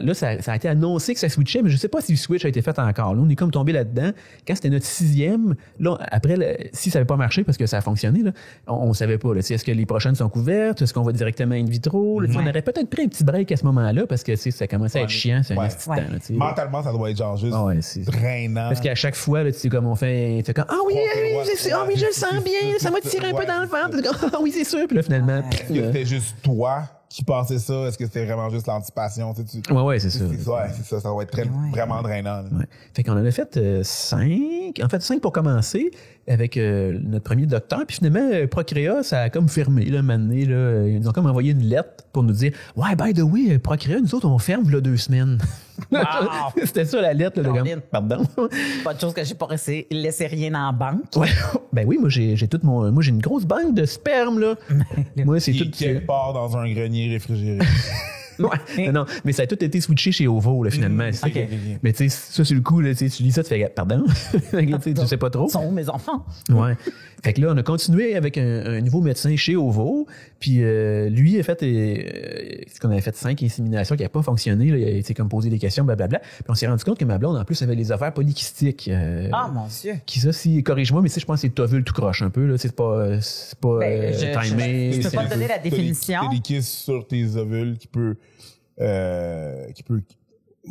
a été annoncé que ça switchait, mais je ne sais pas si le switch a été fait encore. Là, on est comme tombé là-dedans. Quand c'était notre 6e, là, après, si ça n'avait pas marché parce que ça a fonctionné, là, on ne savait pas. Là, est-ce que les prochaines sont couvertes? Est-ce qu'on va directement in vitro? Là, on aurait peut-être pris un petit break à ce moment-là parce que ça commençait à être chiant. C'est un Ouais. instant. Là, tu sais. Mentalement, ça doit être genre juste C'est drainant. parce qu'à chaque fois, là, tu sais, comme on fait, tu fais comme, ah oui, Ouais, je le sens bien, ça m'a tiré un peu dans le ventre. Ah oui, c'est sûr. Puis là, finalement, Est-ce que c'était juste toi qui pensais ça? Est-ce que c'était vraiment juste l'anticipation? Tu sais, ouais, c'est ça. c'est ça. Ça doit être vraiment drainant. Là. Ouais. Fait qu'on en a fait 5. En fait, 5 pour commencer avec notre premier docteur. Puis finalement, Procréa, ça a comme fermé, là, un moment donné, là. Ils ont comme envoyé une lettre pour nous dire, ouais, by the way, Procréa, nous autres, on ferme, là, 2 semaines. Wow. C'était ça, la lettre, là, de Caroline. comme, pardon. Pas de chose que j'ai pas laissé rien en banque. Ouais. Ben oui, moi, j'ai une grosse banque de sperme, là. Moi, c'est tout. Qui quelque part dans un grenier réfrigéré. Ouais. Non, mais ça a tout été switché chez Ovo, là, finalement. C'est ça ok. Mais tu sais, ça, sur le coup, là, tu lis ça, tu fais, pardon. Tu sais pas trop. Sont mes enfants. Ouais. Fait que là, on a continué avec un nouveau médecin chez Ovo. Puis lui a fait, qu'on avait fait 5 inséminations qui n'avaient pas fonctionné. Là, il a été comme posé des questions, blablabla. Puis on s'est rendu compte que ma blonde, en plus, avait les ovaires polykystiques. Ah, mon Dieu. Qui ça, si, corrige-moi, mais je pense que c'est ovule tout croche un peu. Là. C'est pas timé. je peux pas te donner la définition. T'as des kystes sur tes ovules qui peut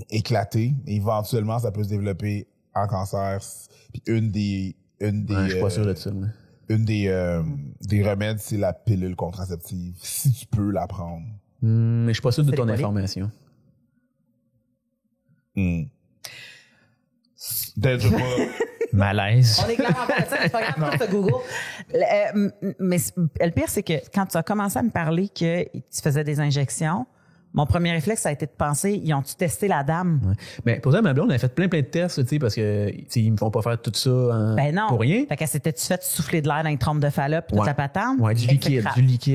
éclater. Et éventuellement, ça peut se développer en cancer. Puis une des une des... je suis pas sûr de ça. Mais... Une des remèdes, c'est la pilule contraceptive. Si tu peux la prendre. Mais je suis pas sûr de C'est ton les information. Peut-être pas... Malaise. On est clairement pas là-dessus, c'est pas grave, tout Google. Mais le pire, c'est que quand tu as commencé à me parler que tu faisais des injections, mon premier réflexe, ça a été de penser, ils ont-tu testé la dame? Ouais. Mais pour ça, ma blonde, elle a fait plein de tests, tu sais, parce que ils me font pas faire tout ça Non. pour rien. Fait qu'elle s'était-tu fait souffler de l'air dans une trompe de Fallope toute la patente? Ouais, du liquide.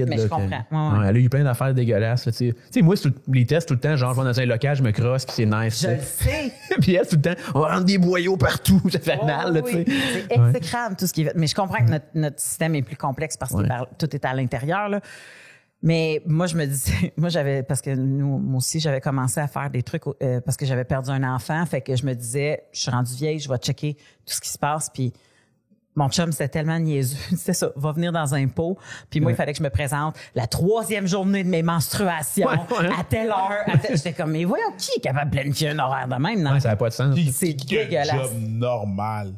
Mais là, je comprends. Ouais, elle a eu plein d'affaires dégueulasses, tu sais. Tu sais, moi, les tests tout le temps, genre, je vais dans un local, je me crosse, puis c'est nice. Je le sais. Puis elle, tout le temps, on rentre des boyaux partout, ça fait mal, là, tu sais. C'est exécrable, tout ce qui est fait. Mais je comprends que notre système est plus complexe parce que tout est à l'intérieur, là. Mais moi, je me disais, parce que moi aussi, j'avais commencé à faire des trucs parce que j'avais perdu un enfant. Fait que je me disais, je suis rendue vieille, je vais checker tout ce qui se passe. Puis mon chum, c'était tellement niaiseux. C'était ça, va venir dans un pot. Puis moi, il fallait que je me présente la 3e journée de mes menstruations à telle heure. J'étais comme, mais voyons, qui est capable de planifier un horaire de même? Non? Ça n'a pas de sens. C'est dégueulasse. Un job normal.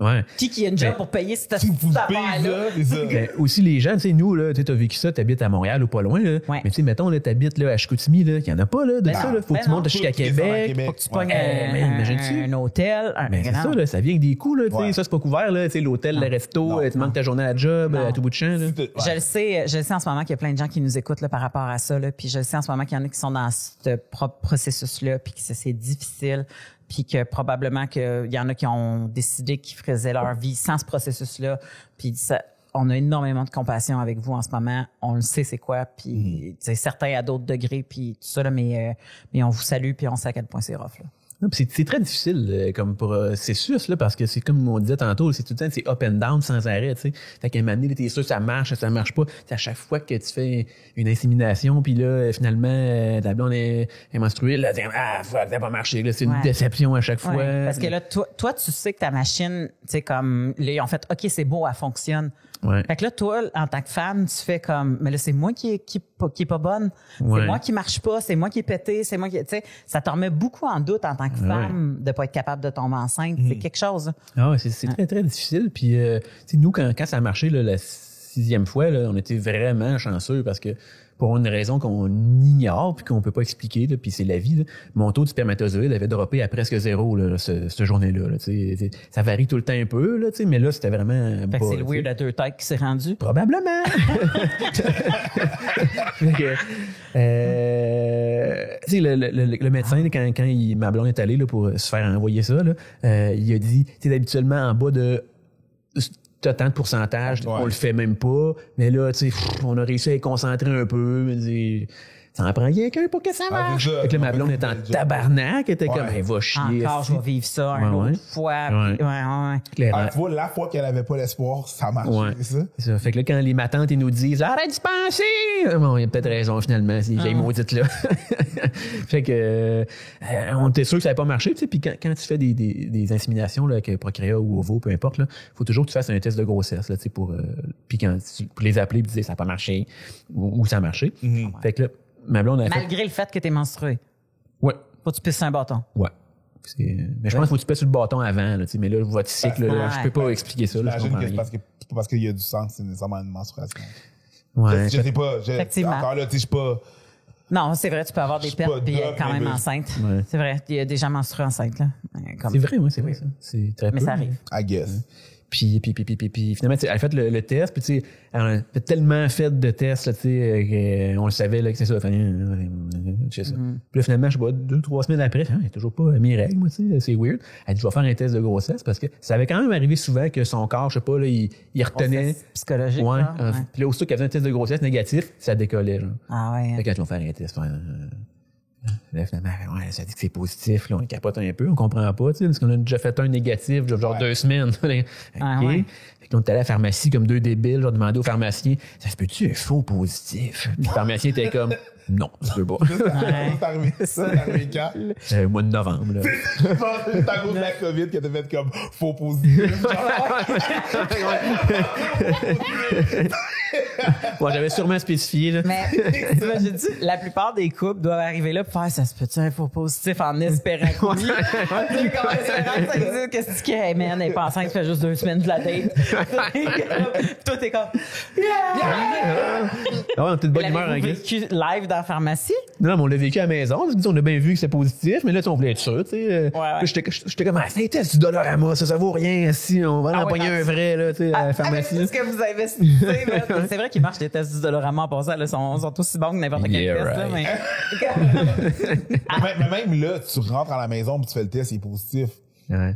Ouais. Qui a une job pour payer cette affaire-là? Mais aussi, les gens, tu sais, nous, là, tu as vécu ça, t'habites à Montréal ou pas loin, là. Ouais. Mais tu sais, mettons, là, t'habites, là, à Chicoutimi, là, il y en a pas, là, de ça, là. Faut que tu montes jusqu'à Québec. Faut que tu pognes imagine-tu? un hôtel. Mais c'est ça, là, ça vient avec des coûts, là, tu sais. Ça, c'est pas couvert, là, tu sais, l'hôtel, le resto, tu manques ta journée à job, à tout bout de champ, là. Je le sais en ce moment qu'il y a plein de gens qui nous écoutent, là, par rapport à ça, là. Puis je le sais en ce moment qu'il y en a qui sont dans ce propre processus-là, puis que c'est difficile. Puis que probablement qu'il y en a qui ont décidé qu'ils faisaient leur vie sans ce processus-là. Puis on a énormément de compassion avec vous en ce moment. On le sait c'est quoi. Puis certains à d'autres degrés. Puis tout ça, là, mais on vous salue puis on sait à quel point c'est rough, là. Non, c'est très difficile comme processus, là, parce que c'est comme on disait tantôt, c'est tout le temps, c'est up and down sans arrêt, tu sais. Fait qu'à un moment donné, t'es sûr que ça marche pas. T'sais, à chaque fois que tu fais une insémination, puis là, finalement, ta blonde est menstruée, là, fuck, ça n'a pas marché, là, c'est une déception à chaque fois. Ouais, parce que là, toi, tu sais que ta machine, tu sais, comme, là, ils ont fait, OK, c'est beau, elle fonctionne. Ouais. Fait que là, toi, en tant que femme, tu fais comme, mais là, c'est moi qui est pas bonne. C'est moi qui marche pas. C'est moi qui est pété. C'est moi qui, tu sais, ça te remet beaucoup en doute en tant que femme de pas être capable de tomber enceinte. C'est quelque chose. Ah ouais, c'est très, très difficile. Puis, tu sais, nous, quand ça a marché, là, la 6e fois, là, on était vraiment chanceux parce que, pour une raison qu'on ignore puis qu'on peut pas expliquer, là, puis c'est la vie, là, mon taux de spermatozoïdes avait droppé à presque 0 là, cette journée-là. Là, ça varie tout le temps un peu, là, mais là, c'était vraiment fait que c'est le weird à 2 têtes qui s'est rendu. Probablement. Le médecin, quand ma blonde est allée là, pour se faire envoyer ça, là, il a dit, tu sais, habituellement en bas de... T'as tant de pourcentage, on le fait même pas. Mais là, tu sais, on a réussi à y concentrer un peu. Mais ça en prend quelqu'un pour que ça marche. Fait que là, ma blonde est en tabarnak. Elle était comme, elle va chier. Encore, je vais vivre ça une autre fois. Tu vois, la fois qu'elle avait pas l'espoir, ça marche. C'est ça. Fait que là, quand les matantes, ils nous disent, arrête d'y penser! Bon, il y a peut-être raison, finalement, si j'ai maudite là. Fait que, on était sûr que ça n'avait pas marché, tu sais. Puis quand tu fais des inséminations, là, avec Procréa ou Ovo, peu importe, là, faut toujours que tu fasses un test de grossesse, là, tu sais, pour les appeler et dire, ça n'a pas marché, ou ça a marché. Fait que là, ma blonde a malgré le fait que t'es menstrué. Ouais. Faut que tu pisses sur un bâton. Ouais. Mais je pense qu'il faut que tu pèses sur le bâton avant, là, mais là, votre cycle, là, je peux pas expliquer ça. Là, j'imagine que c'est parce qu'il y a du sang que c'est nécessairement une menstruation. Ouais. Je sais pas. Effectivement. Encore là, tu sais, je suis pas... Non, c'est vrai, tu peux avoir des pertes puis être quand même enceinte. Ouais. C'est vrai, il y a des gens menstrués enceintes, là. C'est vrai, oui, c'est vrai, ça. C'est très peu. Mais ça arrive. I guess. Puis finalement, elle a fait le test, puis tu sais, elle a fait tellement fait de tests, là, tu sais, qu'on le savait, là, que c'est ça. C'est ça. Puis là, finalement, je sais pas, 2-3 semaines après, il n'y a toujours pas mes règles, moi, tu sais, c'est weird. Elle dit, je vais faire un test de grossesse parce que ça avait quand même arrivé souvent que son corps, je sais pas, là, il retenait. Psychologique. Ouais. Puis là, aussitôt qu'elle faisait un test de grossesse négatif, ça décollait, genre. Ah ouais. Fait que je vais faire un test. Là, finalement, ça dit que c'est positif, là, on capote un peu, on comprend pas, tu sais, parce qu'on a déjà fait un négatif, genre 2 semaines. Okay. Fait que là, on est allé à la pharmacie comme 2 débiles, genre demandé au pharmacien, ça se peut-tu un faux positif? Puis le pharmacien était comme, non, ça peut pas. C'est arrivé quand? Au mois de novembre, là. C'est à cause de la COVID que t'as fait comme faux positif. Bon, j'avais sûrement spécifié, là. Mais, t'imagines-tu, la plupart des couples doivent arriver là pour faire, ça se peut-tu un faux positif en espérant que oui. Tu sais, comment espérant que ça existe, qu'est-ce que hey man, elle est pas enceinte, ça fait juste 2 semaines de la date. Tout est comme, Ah ouais, on était de bonne humeur, l'avez-vous hein, vécu live dans la pharmacie? Non, mais on l'a vécu à la maison. On a bien vu que c'est positif, mais là, on voulait être sûr, tu sais. Ouais. J'étais comme, c'est un test du Dollarama, ça vaut rien, si on va en empoigner un vrai, là, tu sais, à la pharmacie. Avec tout ce que vous investissez, là. C'est vrai qu'ils marchent les tests du Dollarama en passant, là, sont aussi bons que n'importe quel Yeah, test, là, right. mais. Mais même là, tu rentres à la maison et tu fais le test, il est positif. Ouais.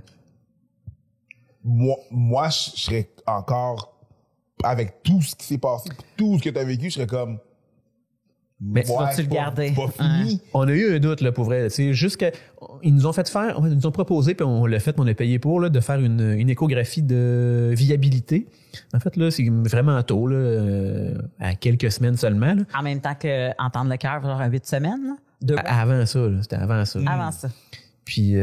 Moi, je serais encore, avec tout ce qui s'est passé, tout ce que tu as vécu, je serais comme. Mais tu vas-tu le garder? C'est pas fini. On a eu un doute, là, pour vrai. C'est juste ils nous ont fait faire, ils nous ont proposé, puis on l'a fait, on a payé pour, là, de faire une échographie de viabilité. En fait, là, c'est vraiment tôt, là, à quelques semaines seulement, là. En même temps qu'entendre le cœur, genre à 8 semaines, là? 2 mois. Avant ça, là. C'était avant ça. Avant ça. Puis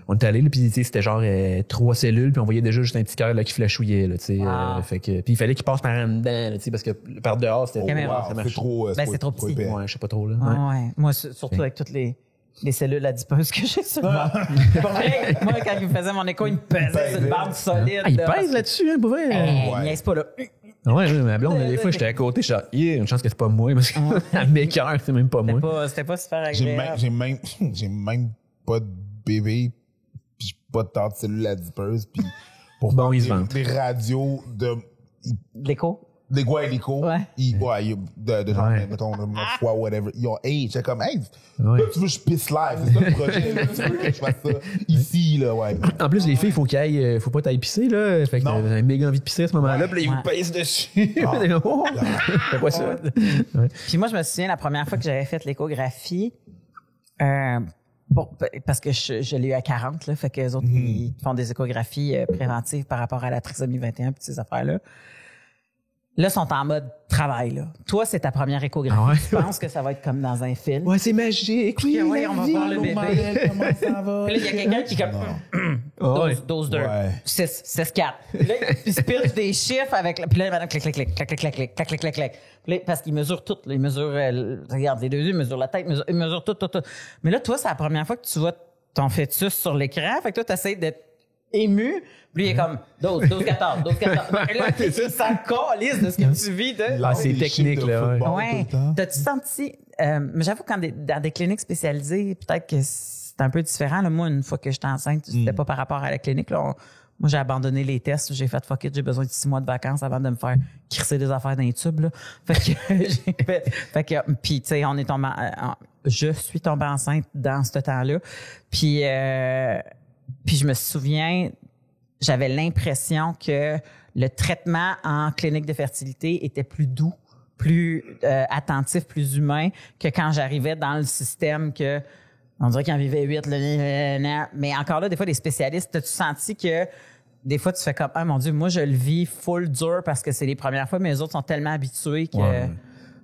on est allé, là, puis c'était genre 3 cellules, puis on voyait déjà juste un petit cœur là qui flashouillait, là, tu sais. Wow. Fait que puis il fallait qu'il passe par en dedans, là, tu sais, parce que par dehors c'était Caméra. ça C'est marchait. trop, C'est trop petit. épais. Ouais, je sais pas trop là. Ouais. Ouais. Moi, surtout avec toutes les cellules adipeuses que j'ai sur le ventre. Pour vrai, moi, quand il me faisait mon écho, il me pesait sur une barbe solide. Ah, il là, pèse là-dessus, hein, pour vrai. Il Ouais. niaise pas, là. Ouais, ma blonde, des fois, j'étais à côté, je suis genre, yeah, une chance que c'est pas moi, parce que mes cœurs, c'est même pas moi. C'était pas super agréable. J'ai même pas de bébé, puis j'ai pas de tant de cellules adipeuses, puis pour Bon, faire ils se vantent. des radios de L'écho? des hélico, Ouais. de genre, Ouais. mettons, de fois, whatever, ils ont, hey, j'étais comme, hey, Ouais. là, tu veux que je pisse live, c'est ça le projet, là, tu veux que je fasse ça ici, là, ouais. En plus, les filles, faut pas t'ailler pisser, là. Fait que Non. t'as méga envie de pisser à ce moment-là, Ouais. puis là, ils vous Ouais. pèsent dessus. Oh, fais pas ça. Ouais. Puis moi, je me souviens, la première fois que j'avais fait l'échographie, bon, parce que je l'ai eu à 40, là, fait que les autres, ils font des échographies préventives par rapport à la trisomie 21 puis ces affaires-là. Là, ils sont en mode travail, là. Toi, c'est ta première échographie. Ah ouais? Tu penses que ça va être comme dans un film. Ouais, c'est magique. Oui, Ouais, la on va vie. voir le bébé. Comment ça va? Puis là, il y a quelqu'un qui est comme Ah ouais. dose 2, Ouais. 6, 4. Puis là, il se pitch des chiffres avec puis là, madame, clic, clic, clic, clic, clic, clic, clic, clic, clic, clic, clic. Puis là, parce qu'il mesure tout. Là, il mesure, regarde, les deux yeux, il mesure la tête, il mesure tout. Mais là, toi, c'est la première fois que tu vois ton fœtus sur l'écran. Fait que toi, tu essaies d'être ému. Puis il est comme dose 14. Et là, tu s'en calisse de ce que tu vis. Ah, c'est technique, là, ouais. Ouais. T'as-tu senti... mais j'avoue, dans des cliniques spécialisées, peut-être que c'est un peu différent. Là. Moi, une fois que j'étais enceinte, c'était pas par rapport à la clinique. Là. Moi, j'ai abandonné les tests. J'ai fait fuck it, j'ai besoin de 6 mois de vacances avant de me faire crisser des affaires dans les tubes. Là. Fait que puis tu sais, on est tombé... je suis tombée enceinte dans ce temps-là. Puis je me souviens... J'avais l'impression que le traitement en clinique de fertilité était plus doux, plus attentif, plus humain que quand j'arrivais dans le système que on dirait qu'il en vivait 8. Mais encore là, des fois, les spécialistes, as-tu senti que des fois, tu fais comme « Ah, mon Dieu, moi, je le vis full dur parce que c'est les premières fois, mais les autres sont tellement habitués que... Ouais.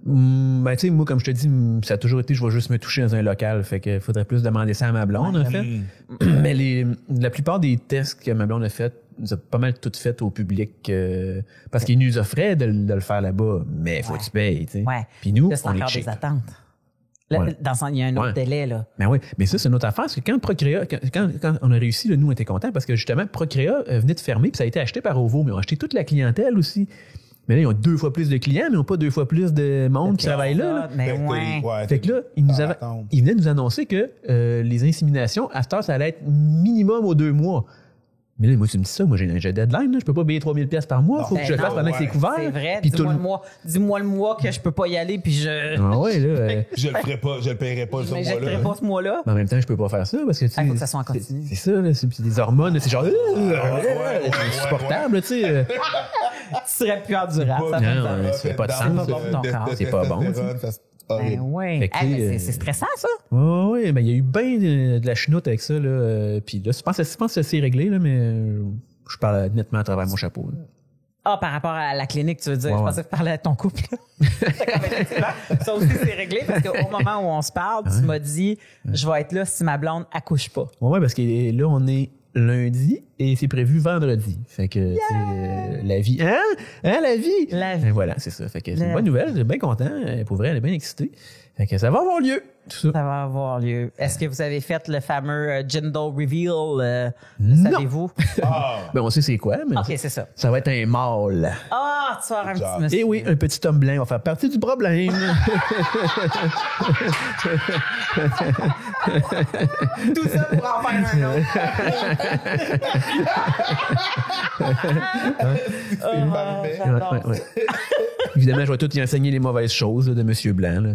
Ben, tu sais, moi, comme je te dis, ça a toujours été, je vais juste me toucher dans un local. Fait que faudrait plus demander ça à ma blonde, en fait. Mais la plupart des tests que ma blonde a fait, nous a pas mal tout fait au public, parce qu'ils nous offraient de le faire là-bas. Mais faut que tu payes, tu sais. Ouais. Puis nous, Là, c'est on est encore cheap. des attentes. Là, Ouais. il y a un autre Ouais. délai, là. Ben oui, mais ça, c'est une autre affaire. Parce que quand Procréa, quand on a réussi, là, nous, on était contents parce que justement, Procréa venait de fermer, puis ça a été acheté par Ovo, mais ils ont acheté toute la clientèle aussi. Mais là, ils ont 2 fois plus de clients, mais ils n'ont pas 2 fois plus de monde qui travaille là. Mais ouais. Fait que là, ils venaient nous annoncer que les inséminations, à cette heure, ça allait être minimum aux 2 mois. Mais là, moi, tu me dis ça, moi, j'ai un deadline, là, je peux pas payer 3000 pièces par mois, faut que je le fasse pendant que c'est couvert. C'est vrai, Puis dis-moi le mois que je peux pas y aller, puis je... Ah ouais, là. Je le ferai pas, je le paierai pas ce Mais j'injecterai mois-là. pas ce mois-là. Mais en même temps, je peux pas faire ça parce que tu sais, faut que ça soit en continu. C'est ça, là, c'est des hormones, là, c'est genre c'est insupportable, tu sais. Tu serais plus endurable. ça fait Non, peur. ça fait pas de C'est sens. pas bon pour ton corps. C'est pas bon, Ben ouais. Fait que, Hey, mais c'est stressant, ça. Oui, mais il y a eu bien de la chenoute avec ça, là. Puis là, je pense que ça s'est réglé, là, mais je parle nettement à travers mon chapeau. Là. Ah, par rapport à la clinique, tu veux dire. Ouais, Je pensais que tu parlais à ton couple. Ça aussi, c'est réglé parce qu'au moment où on se parle, tu m'as dit, je vais être là si ma blonde accouche pas. Ouais, parce que là, on est lundi et c'est prévu vendredi. Fait que la vie... Hein? La vie? La vie. Et voilà, c'est ça. Fait que c'est une bonne nouvelle. J'ai bien content. Pour vrai, elle est bien excitée. Fait que ça va avoir lieu. Tout ça. Ça va avoir lieu. Est-ce que vous avez fait le fameux Gender Reveal? Non. Savez-vous? Ben, on sait c'est quoi, mais OK, c'est ça. ça va être un mâle. Ah, tu vas avoir un petit monsieur. Et oui, un petit homme blanc va faire partie du problème. Tout ça pour en faire un autre. J'adore. Ouais. Évidemment, je vais tout y enseigner les mauvaises choses là, de Monsieur Blanc. Là,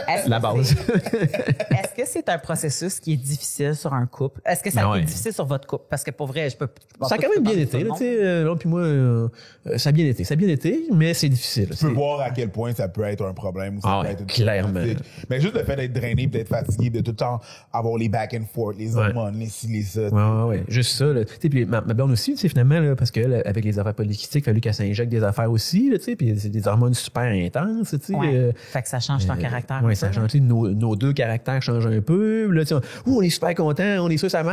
Est-ce la que base. Est-ce que c'est un processus qui est difficile sur un couple? Est-ce que ça a été difficile sur votre couple? Parce que pour vrai, je peux ça a quand même bien été. Là, puis moi, ça a bien été. Ça a bien été, mais c'est difficile. Tu peux voir à quel point ça peut être un problème. Ou ça peut être clairement. Mais juste le fait d'être drainé, d'être fatigué, de tout le temps avoir les back and forth, les hormones, les ci, les ça. Ouais. Juste ça. Puis ma blonde aussi, finalement, là, parce qu'avec les affaires politiques, il a fallu qu'elle s'injecte des affaires aussi. Puis c'est des hormones super intenses. Fait que ça change ton caractère. Oui, ça change. Nos deux caractères changent un peu. Là, on est super contents, on est sûr que ça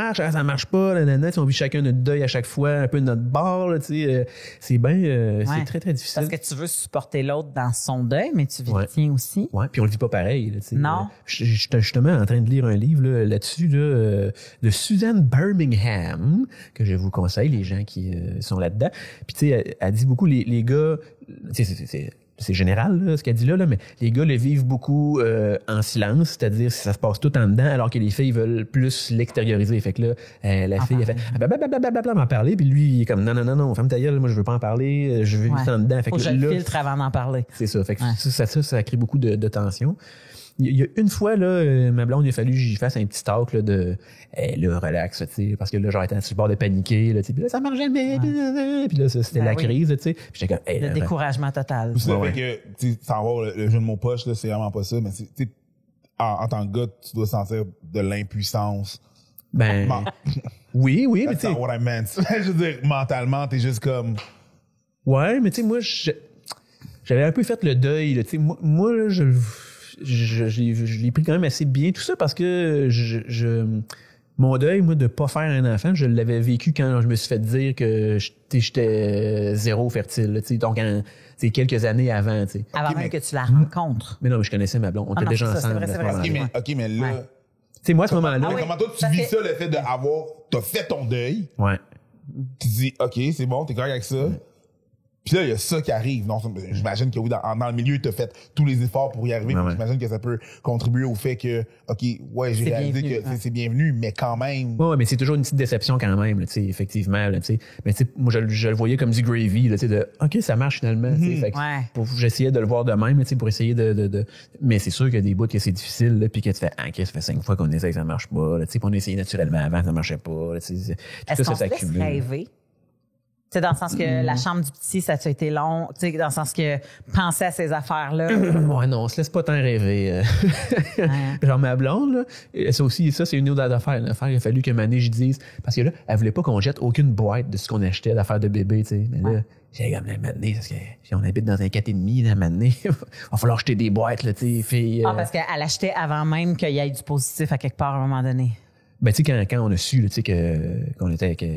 marche pas. On vit chacun notre deuil à chaque fois, un peu de notre bord. C'est bien, c'est très, très difficile. Parce que tu veux supporter l'autre dans son deuil, mais tu vis le tien aussi. Oui, puis on le vit pas pareil. Là, non. Je suis justement en train de lire un livre là-dessus de Suzanne Birmingham, que je vous conseille, les gens qui sont là-dedans. Puis tu sais, elle dit beaucoup, les gars, c'est général là, ce qu'elle dit là, mais les gars le vivent beaucoup en silence, c'est-à-dire ça se passe tout en dedans, alors que les filles veulent plus l'extérioriser. Fait que là, la fille, elle fait blablabla m'en parler, puis lui, il est comme non, ferme ta gueule, moi je veux pas en parler, je veux vivre en dedans. Fait faut que je le filtre avant d'en parler. C'est ça. Fait que ça crée beaucoup de tension. Il y a une fois, là, ma blonde, il a fallu que j'y fasse un petit talk là, de là, relax, tu sais, parce que là, j'aurais été sur le bord de paniquer, là, tu sais, puis là, ça marche jamais, puis là, c'était la crise, tu sais. Puis j'étais comme, le découragement total. Tout ça fait que, tu sais, sans avoir le jeu de mots poche, là, c'est vraiment pas ça, mais tu sais, en tant que gars, tu dois sentir de l'impuissance. Oui, mais tu sais. That's not what I meant. Je veux dire, mentalement, t'es juste comme. Ouais, mais tu sais, moi, j'avais un peu fait le deuil, là, tu sais, moi, là, je l'ai pris quand même assez bien, tout ça, parce que mon deuil, moi, de pas faire un enfant, je l'avais vécu quand je me suis fait dire que j'étais zéro fertile, tu sais, donc c'est quelques années avant, tu sais. Avant même que tu la rencontres. Mais non, mais je connaissais ma blonde, on était déjà ensemble. C'est vrai. OK, mais là... Tu sais, moi, à ce moment-là... comment toi, tu vis ça, le fait t'as fait ton deuil. Ouais. Tu dis, OK, c'est bon, t'es correct avec ça. Puis là, il y a ça qui arrive. Non, j'imagine que oui, dans le milieu, tu as fait tous les efforts pour y arriver. J'imagine que ça peut contribuer au fait que, OK, ouais, j'ai réalisé que c'est bienvenu, mais quand même. Ouais, mais c'est toujours une petite déception quand même, tu sais, effectivement, tu sais. Mais tu sais, moi, je le voyais comme du gravy, tu sais, de, OK, ça marche finalement, tu sais. Fait que j'essayais de le voir de même, tu sais, pour essayer mais c'est sûr qu'il y a des bouts que c'est difficile, là, puis que tu fais, OK, ça fait 5 fois qu'on essaye, ça marche pas, tu sais, puis on a essayé naturellement avant, ça marchait pas, tu sais. Est-ce qu'on se laisse rêver? Tu sais, dans le sens que la chambre du petit, ça a été long. Tu sais, dans le sens que penser à ces affaires-là. Ouais, non, on se laisse pas tant rêver. Genre, ma blonde, là, ça aussi, c'est une autre affaire. Il a fallu que Mané, je dise, parce que là, elle voulait pas qu'on jette aucune boîte de ce qu'on achetait d'affaires de bébé, tu sais. Mais là, j'ai comme la Mané, parce que si on habite dans un 4,5, la Mané, il va falloir acheter des boîtes, là, tu sais, fille. Parce qu'elle achetait avant même qu'il y ait du positif à quelque part à un moment donné. Ben, tu sais, quand on a su, tu sais, qu'elle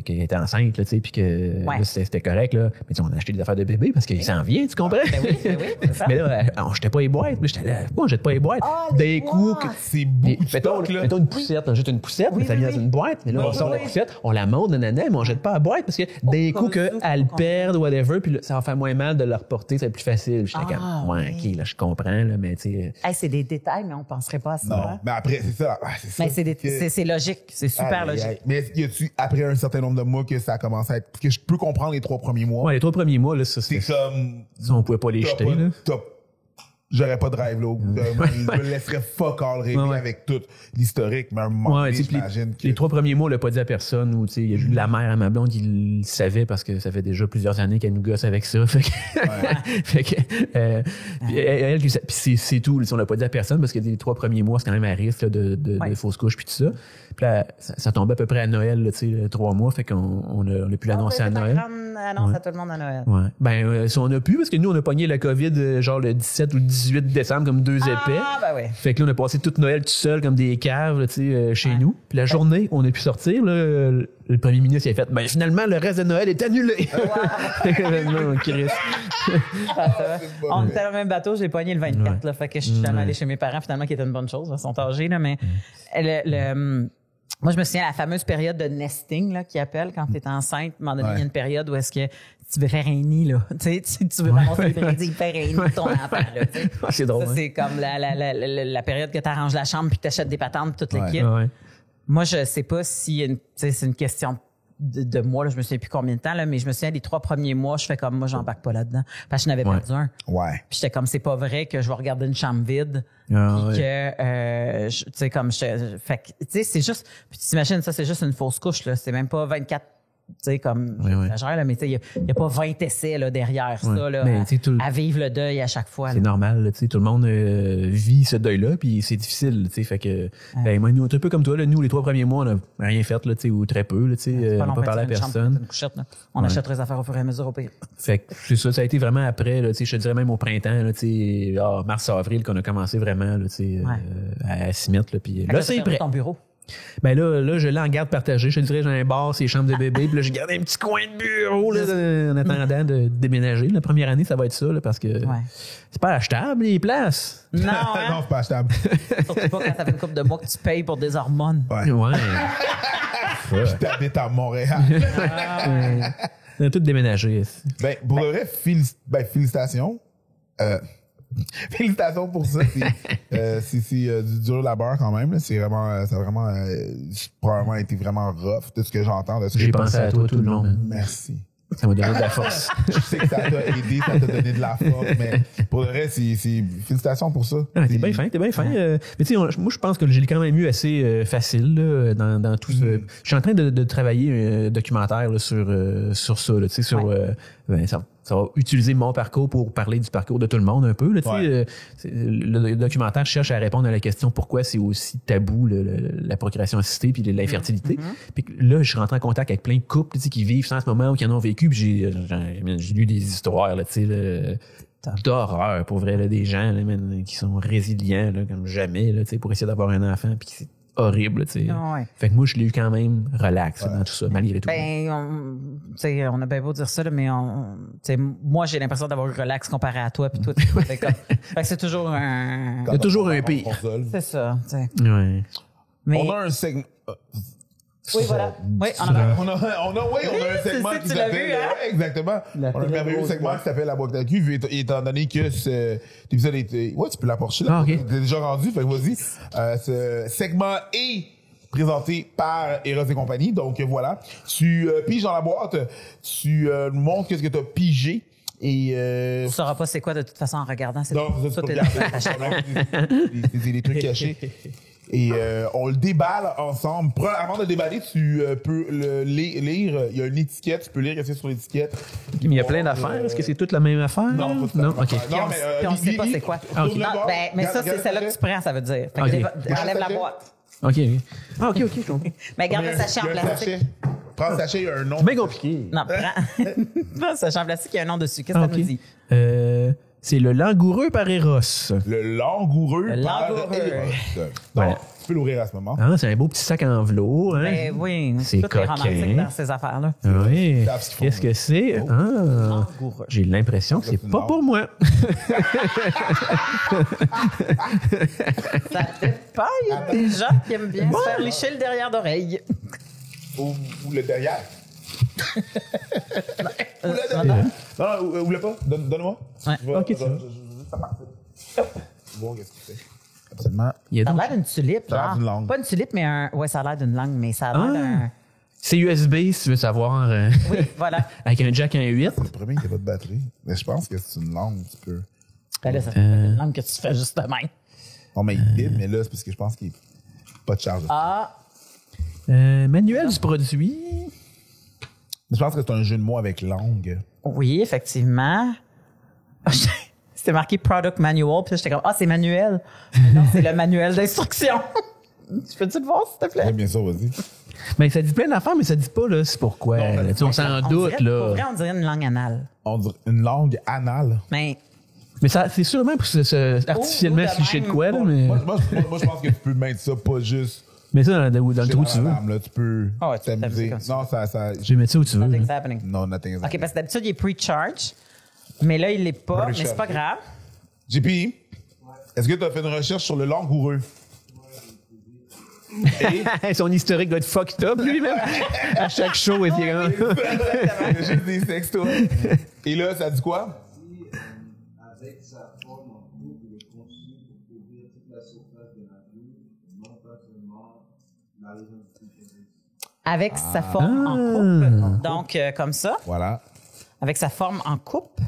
était enceinte, tu sais, puis que là, c'était correct, là. Mais tu sais, on a acheté des affaires de bébé parce qu'il s'en vient, tu comprends? Oui, c'est ça. Mais là, on jetait pas les boîtes. Mais j'étais là, pourquoi on jette pas les boîtes? D'un coup, c'est beaucoup de stock, là. Mettons une poussette, on jette une poussette, mais ça vient dans une boîte. Mais là, on sort la poussette, on la monte, nanana, mais on jette pas la boîte parce que d'un coup, qu'elle perde, whatever, puis là, ça va faire moins mal de la reporter, c'est plus facile. J'étais comme, OK, là, je comprends, là, mais tu sais. C'est des détails, mais on penserait pas à ça. Non, mais après, c'est ça. Mais c'est logique, c'est super logique. Mais y a-tu, après un certain nombre de mois, que ça a commencé à être... Parce que je peux comprendre les 3 premiers mois. Ouais, les 3 premiers mois, là, ça, c'est comme... On pouvait pas les jeter, là. J'aurais pas de rêve, là. Je me laisserais fuck all rêver avec tout l'historique, mais à un moment donné, j'imagine que... Les 3 premiers mois, on l'a pas dit à personne, ou, tu sais, il y a juste la mère à ma blonde qui le savait parce que ça fait déjà plusieurs années qu'elle nous gosse avec ça. Fait que, puis c'est tout. On l'a pas dit à personne parce que les 3 premiers mois, c'est quand même à risque, là, de fausses couches puis tout ça. Puis là, ça tombait à peu près à Noël, là, tu sais, 3 mois, fait qu'on a pu l'annoncer à Noël. annonce à tout le monde à Noël. Ouais. Ben, si on a pu, parce que nous, on a pogné la COVID genre le 17 ou le 18 décembre comme deux épais. Ah, ben ouais. Fait que là, on a passé toute Noël tout seul comme des caves là, chez nous. Puis la journée, on a pu sortir. Là, le premier ministre il a fait, ben finalement, le reste de Noël est annulé. Non, Chris. On était dans le même bateau, j'ai pogné le 24. Là, fait que je suis jamais allé chez mes parents, finalement, qui était une bonne chose. Ils sont âgés, là, mais moi, je me souviens la fameuse période de nesting là, qu'ils appellent quand tu es enceinte. À un moment donné, il y a une période où est-ce que tu veux faire un nid, là. Tu veux ramasser les brédis, faire un nid de ton enfant, là. C'est drôle. Ça, c'est comme la période que tu arranges la chambre puis tu achètes des patentes puis toute l'équipe. Ouais. Moi, je sais pas si c'est une question de mois, là, je me souviens plus combien de temps, là, mais je me souviens des 3 premiers mois, je fais comme moi, j'embarque pas là-dedans. Parce que je n'avais perdu un. Ouais. Puis j'étais comme, c'est pas vrai que je vais regarder une chambre vide. Puis que, tu sais, comme, fait que, tu sais, c'est juste, puis tu t'imagines, ça, c'est juste une fausse couche, là. C'est même pas 24, tu sais, comme, j'exagère, là, mais tu sais, il y a pas 20 essais, là, derrière ça, là, à vivre le deuil à chaque fois. C'est normal, tu sais, tout le monde vit ce deuil-là, puis c'est difficile, tu sais, fait que, ben, moi, nous, on est un peu comme toi, là, nous, les 3 premiers mois, on n'a rien fait, là, tu sais, ou très peu, là, tu sais, on n'a pas parlé à personne. On achèterait les affaires au fur et à mesure au pire. Fait que, c'est ça a été vraiment après, là, tu sais, je te dirais même au printemps, là, tu sais, mars-avril, qu'on a commencé vraiment, là, tu sais, à s'y mettre, là, puis là, c'est prêt. Ton bureau. Ben là, je l'ai en garde partagée. Je te dirais, j'ai un bar, c'est les chambres de bébé. Puis là, j'ai gardé un petit coin de bureau là, en attendant de déménager. La première année, ça va être ça, là, parce que c'est pas achetable, les places. Non, Non, c'est pas achetable. Surtout pas quand ça fait une couple de mois que tu payes pour des hormones. Ouais. Je t'habite à Montréal. On a tout déménagé. Ben, pour le vrai, félicitations. Félicitations pour ça. C'est du dur labeur quand même. Là. Ça a vraiment probablement été vraiment rough de ce que j'entends. J'ai pensé à toi tout le long. Merci. Ça m'a donné de la force. Je sais que ça t'a aidé, ça t'a donné de la force, mais pour le reste, c'est félicitations pour ça. Ah, t'es bien fin. Mais tu sais, moi, je pense que j'ai quand même eu assez facile là, dans tout ce... Je suis en train de travailler un documentaire là, sur ça, là, tu sais, sur... ça va utiliser mon parcours pour parler du parcours de tout le monde un peu. Là, le documentaire cherche à répondre à la question pourquoi c'est aussi tabou la procréation assistée puis l'infertilité. Puis là, je suis rentré en contact avec plein de couples qui vivent ça en ce moment ou qui en ont vécu. Puis j'ai lu des histoires là, d'horreur pour vrai, là, des gens là, qui sont résilients là, comme jamais là, pour essayer d'avoir un enfant. Puis c'est horrible, tu sais. Fait que moi, je l'ai eu quand même relax dans tout ça, malgré tout. Ben, on a bien beau dire ça, là, mais moi, j'ai l'impression d'avoir eu relax comparé à toi, puis toi, fait que c'est toujours un... Il y a toujours un pire. C'est ça, tu sais. Ouais. Mais... On a un segment... Oui, voilà. Oui, on a un segment qui s'appelle... exactement. On a un merveilleux segment qui s'appelle La boîte à cul, étant donné que cet épisode était... Ouais, tu peux l'approcher là. Okay. T'es déjà rendu, fait que vas-y. Ce segment est présenté par Eros et compagnie. Donc voilà. Tu piges dans la boîte, tu nous montres qu'est-ce que tu as pigé. Et tu sauras pas c'est quoi de toute façon en regardant. Non, ça, tu c'est des trucs cachés. Et on le déballe ensemble. Avant de le déballer, tu peux le lire. Il y a une étiquette. Tu peux lire ce qu'il y a sur l'étiquette. Mais il y a plein d'affaires. Est-ce que c'est toute la même affaire? Non, OK. Non, puis on sait pas c'est quoi. Okay. Non, mais ça, c'est celle-là que tu prends, ça veut dire. Fait que enlève la boîte. OK. OK, je comprends. Mais garde le sachet en plastique. Prends le sachet, il y a un nom. C'est bien compliqué. Non, prends le sachet en plastique, il y a un nom dessus. Qu'est-ce que ça nous dit? C'est le langoureux par Eros. Le langoureux par Eros. Donc, tu peux l'ouvrir à ce moment. Ah, c'est un beau petit sac en velours. Hein? Ben oui, c'est tout est romantique dans ces affaires-là. Oui. Qu'est-ce que c'est? Langoureux. J'ai l'impression que c'est pas pour moi. Ça fait pas. Il y a des gens qui aiment bien se faire licher le derrière d'oreille. Ou le derrière. Ou le derrière. Non, ouvre-le pas. Donne-moi. Ouais. OK, ça part. Bon, qu'est-ce que c'est? Absolument. Ça a l'air d'une tulipe. Ça a l'air d'une langue. Pas une tulipe, mais un... Ouais, ça a l'air d'une langue, mais ça a l'air d'un... C'est USB, si tu veux savoir. Oui, voilà. Avec un jack 1.8. Le premier, il n'y a pas de batterie. Mais je pense que c'est une langue, tu peux... Ben là, ça fait une langue que tu fais juste de même. Non, mais il vibre, mais là, c'est parce que je pense qu'il n'y a pas de charge. Manuel du produit. Je pense que c'est un jeu de mots avec langue. Oui, effectivement. C'était marqué Product Manual, puis j'étais comme, c'est manuel. Non, c'est le manuel d'instruction. Tu peux-tu le voir, s'il te plaît? Oui, bien sûr, vas-y. Mais ça dit plein d'affaires, mais ça dit pas là, c'est pourquoi. On s'en doute, là. Pour vrai, on dirait une langue anale. On dirait une langue anale. Mais ça, c'est sûrement pour artificiellement se licher de quoi, là. Mais... Moi, je pense que tu peux mettre ça pas juste. Mais ça, dans le trou où tu veux. Là, tu peux t'amuser. Non, ça. Je vais mettre ça où tu veux. nothing's happening. Non, nothing's happening. OK, parce que d'habitude, il est pre-charge. Mais là, il l'est pas. Mais c'est pas grave. JP, est-ce que tu as fait une recherche sur le langoureux? Son historique doit être fucked up, lui-même. À chaque show, il est Exactement. Il y a juste des sextos. Et là, ça dit quoi? Avec sa forme en couple, il est conçu pour couvrir toute la surface de la vue, et non pas seulement la région du clitoris. Avec sa forme en coupe. Donc, comme ça. Voilà. Avec sa forme en coupe.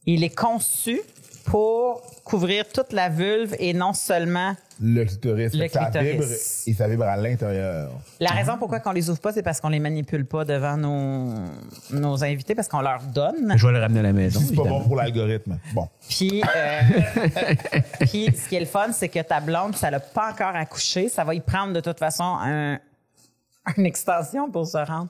Il est conçu pour couvrir toute la vulve et non seulement le clitoris. Le Ça clitoris. vibre et ça vibre à l'intérieur. La raison pourquoi on les ouvre pas, c'est parce qu'on les manipule pas devant nos invités, parce qu'on leur donne. Je vais le ramener à la maison. C'est pas bon pour l'algorithme. Bon. Puis, puis, ce qui est le fun, c'est que ta blonde, ça l'a pas encore accouché. Ça va y prendre de toute façon une extension pour se rendre.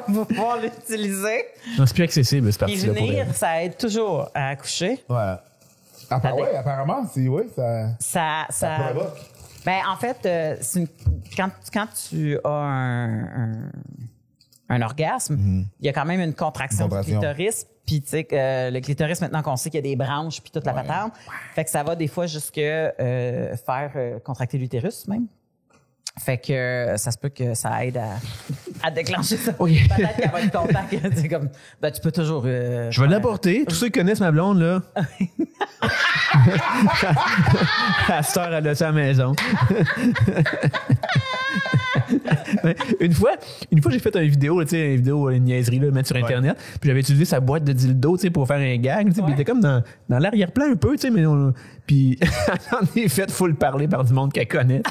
On va pouvoir l'utiliser. Non, c'est plus accessible, cette Puis partie-là. Pour venir, elle. ça aide toujours à accoucher. Ouais. Ouais, apparemment, c'est. Ouais, ça provoque. Ben, en fait, quand tu as un orgasme, il y a quand même une contraction du clitoris. Puis, tu sais, le clitoris, maintenant qu'on sait qu'il y a des branches puis toute la patente, fait que ça va des fois jusque faire contracter l'utérus même. Fait que ça se peut que ça aide à déclencher ça. Oui. Peut-être qu'elle va être contente. C'est comme, ben, tu peux toujours. Je vais l'apporter. Tous ceux qui connaissent ma blonde, là. À cette heure, elle a ça à la maison. Une fois, j'ai fait une vidéo, une niaiserie, là, mettre sur Internet. Puis j'avais utilisé sa boîte de dildo, pour faire un gag. Puis il était comme dans l'arrière-plan un peu, mais puis j'en ai fait full parler par du monde qu'elle connaît.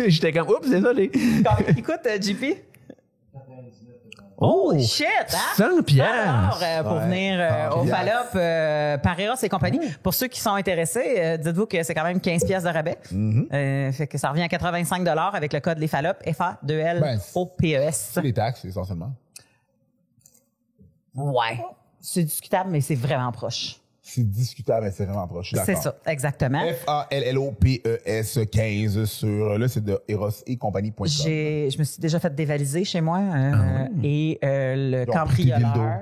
J'étais comme, oups, désolé. Écoute, JP. Oh, shit! Hein? 100 piastres. Pour venir au Fallop par Eros et compagnie. Pour ceux qui sont intéressés, dites-vous que c'est quand même 15 piastres de rabais. Fait que ça revient à 85 $, avec le code les Fallop, FA2LOPES. C'est les taxes, essentiellement. Ouais. C'est discutable, mais c'est vraiment proche. C'est discutable, mais c'est vraiment proche. Je suis C'est d'accord. ça, exactement. FALLOPES 15 sur, là, c'est de Eros et compagnie.com. Je me suis déjà fait dévaliser chez moi et le Ils ont pris tes dildos. cambrioleur.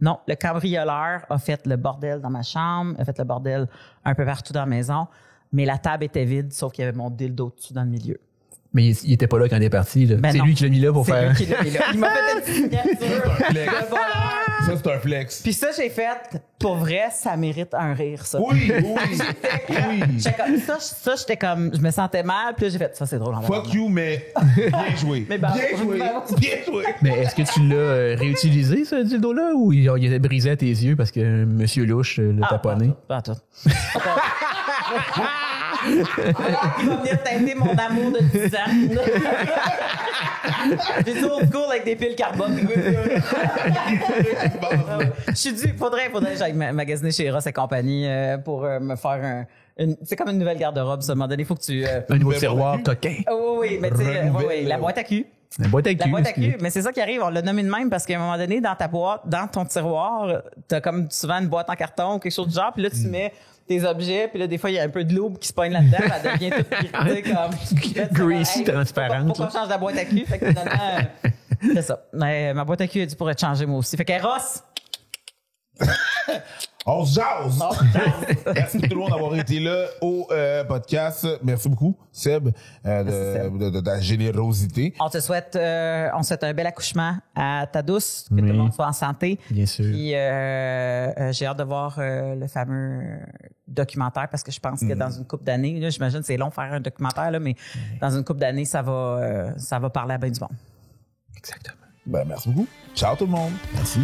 Non, le cambrioleur a fait le bordel dans ma chambre, a fait le bordel un peu partout dans la maison, mais la table était vide, sauf qu'il y avait mon dildo dessus dans le milieu. Mais il était pas là quand il est parti. Là. Ben c'est non. lui qui l'a mis là pour C'est faire. lui qui l'a mis là. Il m'a fait une signature. Ça, c'est un flex. Puis ça, j'ai fait, pour vrai, ça mérite un rire, ça. Oui. J'étais comme, ça, j'étais comme, je me sentais mal, puis là, j'ai fait, ça, c'est drôle. En Fuck you, mais bien joué. Mais ben, Bien joué. Mais est-ce que tu l'as réutilisé, ce dildo-là, ou il était brisé à tes yeux parce que Monsieur Louche l'a taponné? Pas tout. Il va venir teinter mon amour de 10 ans. J'ai dit old school avec des piles carbone. Je suis dû, faudrait que j'aille magasiner chez Ross et compagnie pour me faire c'est comme une nouvelle garde-robe, ça. À un moment donné, il faut que tu... Un nouveau tiroir coquin. Oui, mais tu sais, la boîte à cul. La boîte à cul. La boîte à cul, mais c'est ça qui arrive, on l'a nommé de même parce qu'à un moment donné, dans ta boîte, dans ton tiroir, t'as comme souvent une boîte en carton ou quelque chose du genre, puis là, tu mets tes objets, puis là, des fois, il y a un peu de loupe qui se pogne là-dedans, elle devient toute irritée comme... Greasy, transparente. Faut qu'on change la boîte à cul, fait que finalement, c'est ça. Mais ma boîte à cul, elle dit pour être changée, moi aussi. Fait que Ross! On se jase! Merci tout le monde d'avoir été là au podcast. Merci beaucoup, Seb, de ta générosité. On te souhaite un bel accouchement à ta douce, que tout le monde soit en santé. Bien sûr. Puis j'ai hâte de voir le fameux documentaire parce que je pense que dans une couple d'années, là, j'imagine que c'est long de faire un documentaire, là, mais dans une couple d'années, ça va parler à bien du monde. Exactement. Ben, merci beaucoup. Ciao tout le monde. Merci.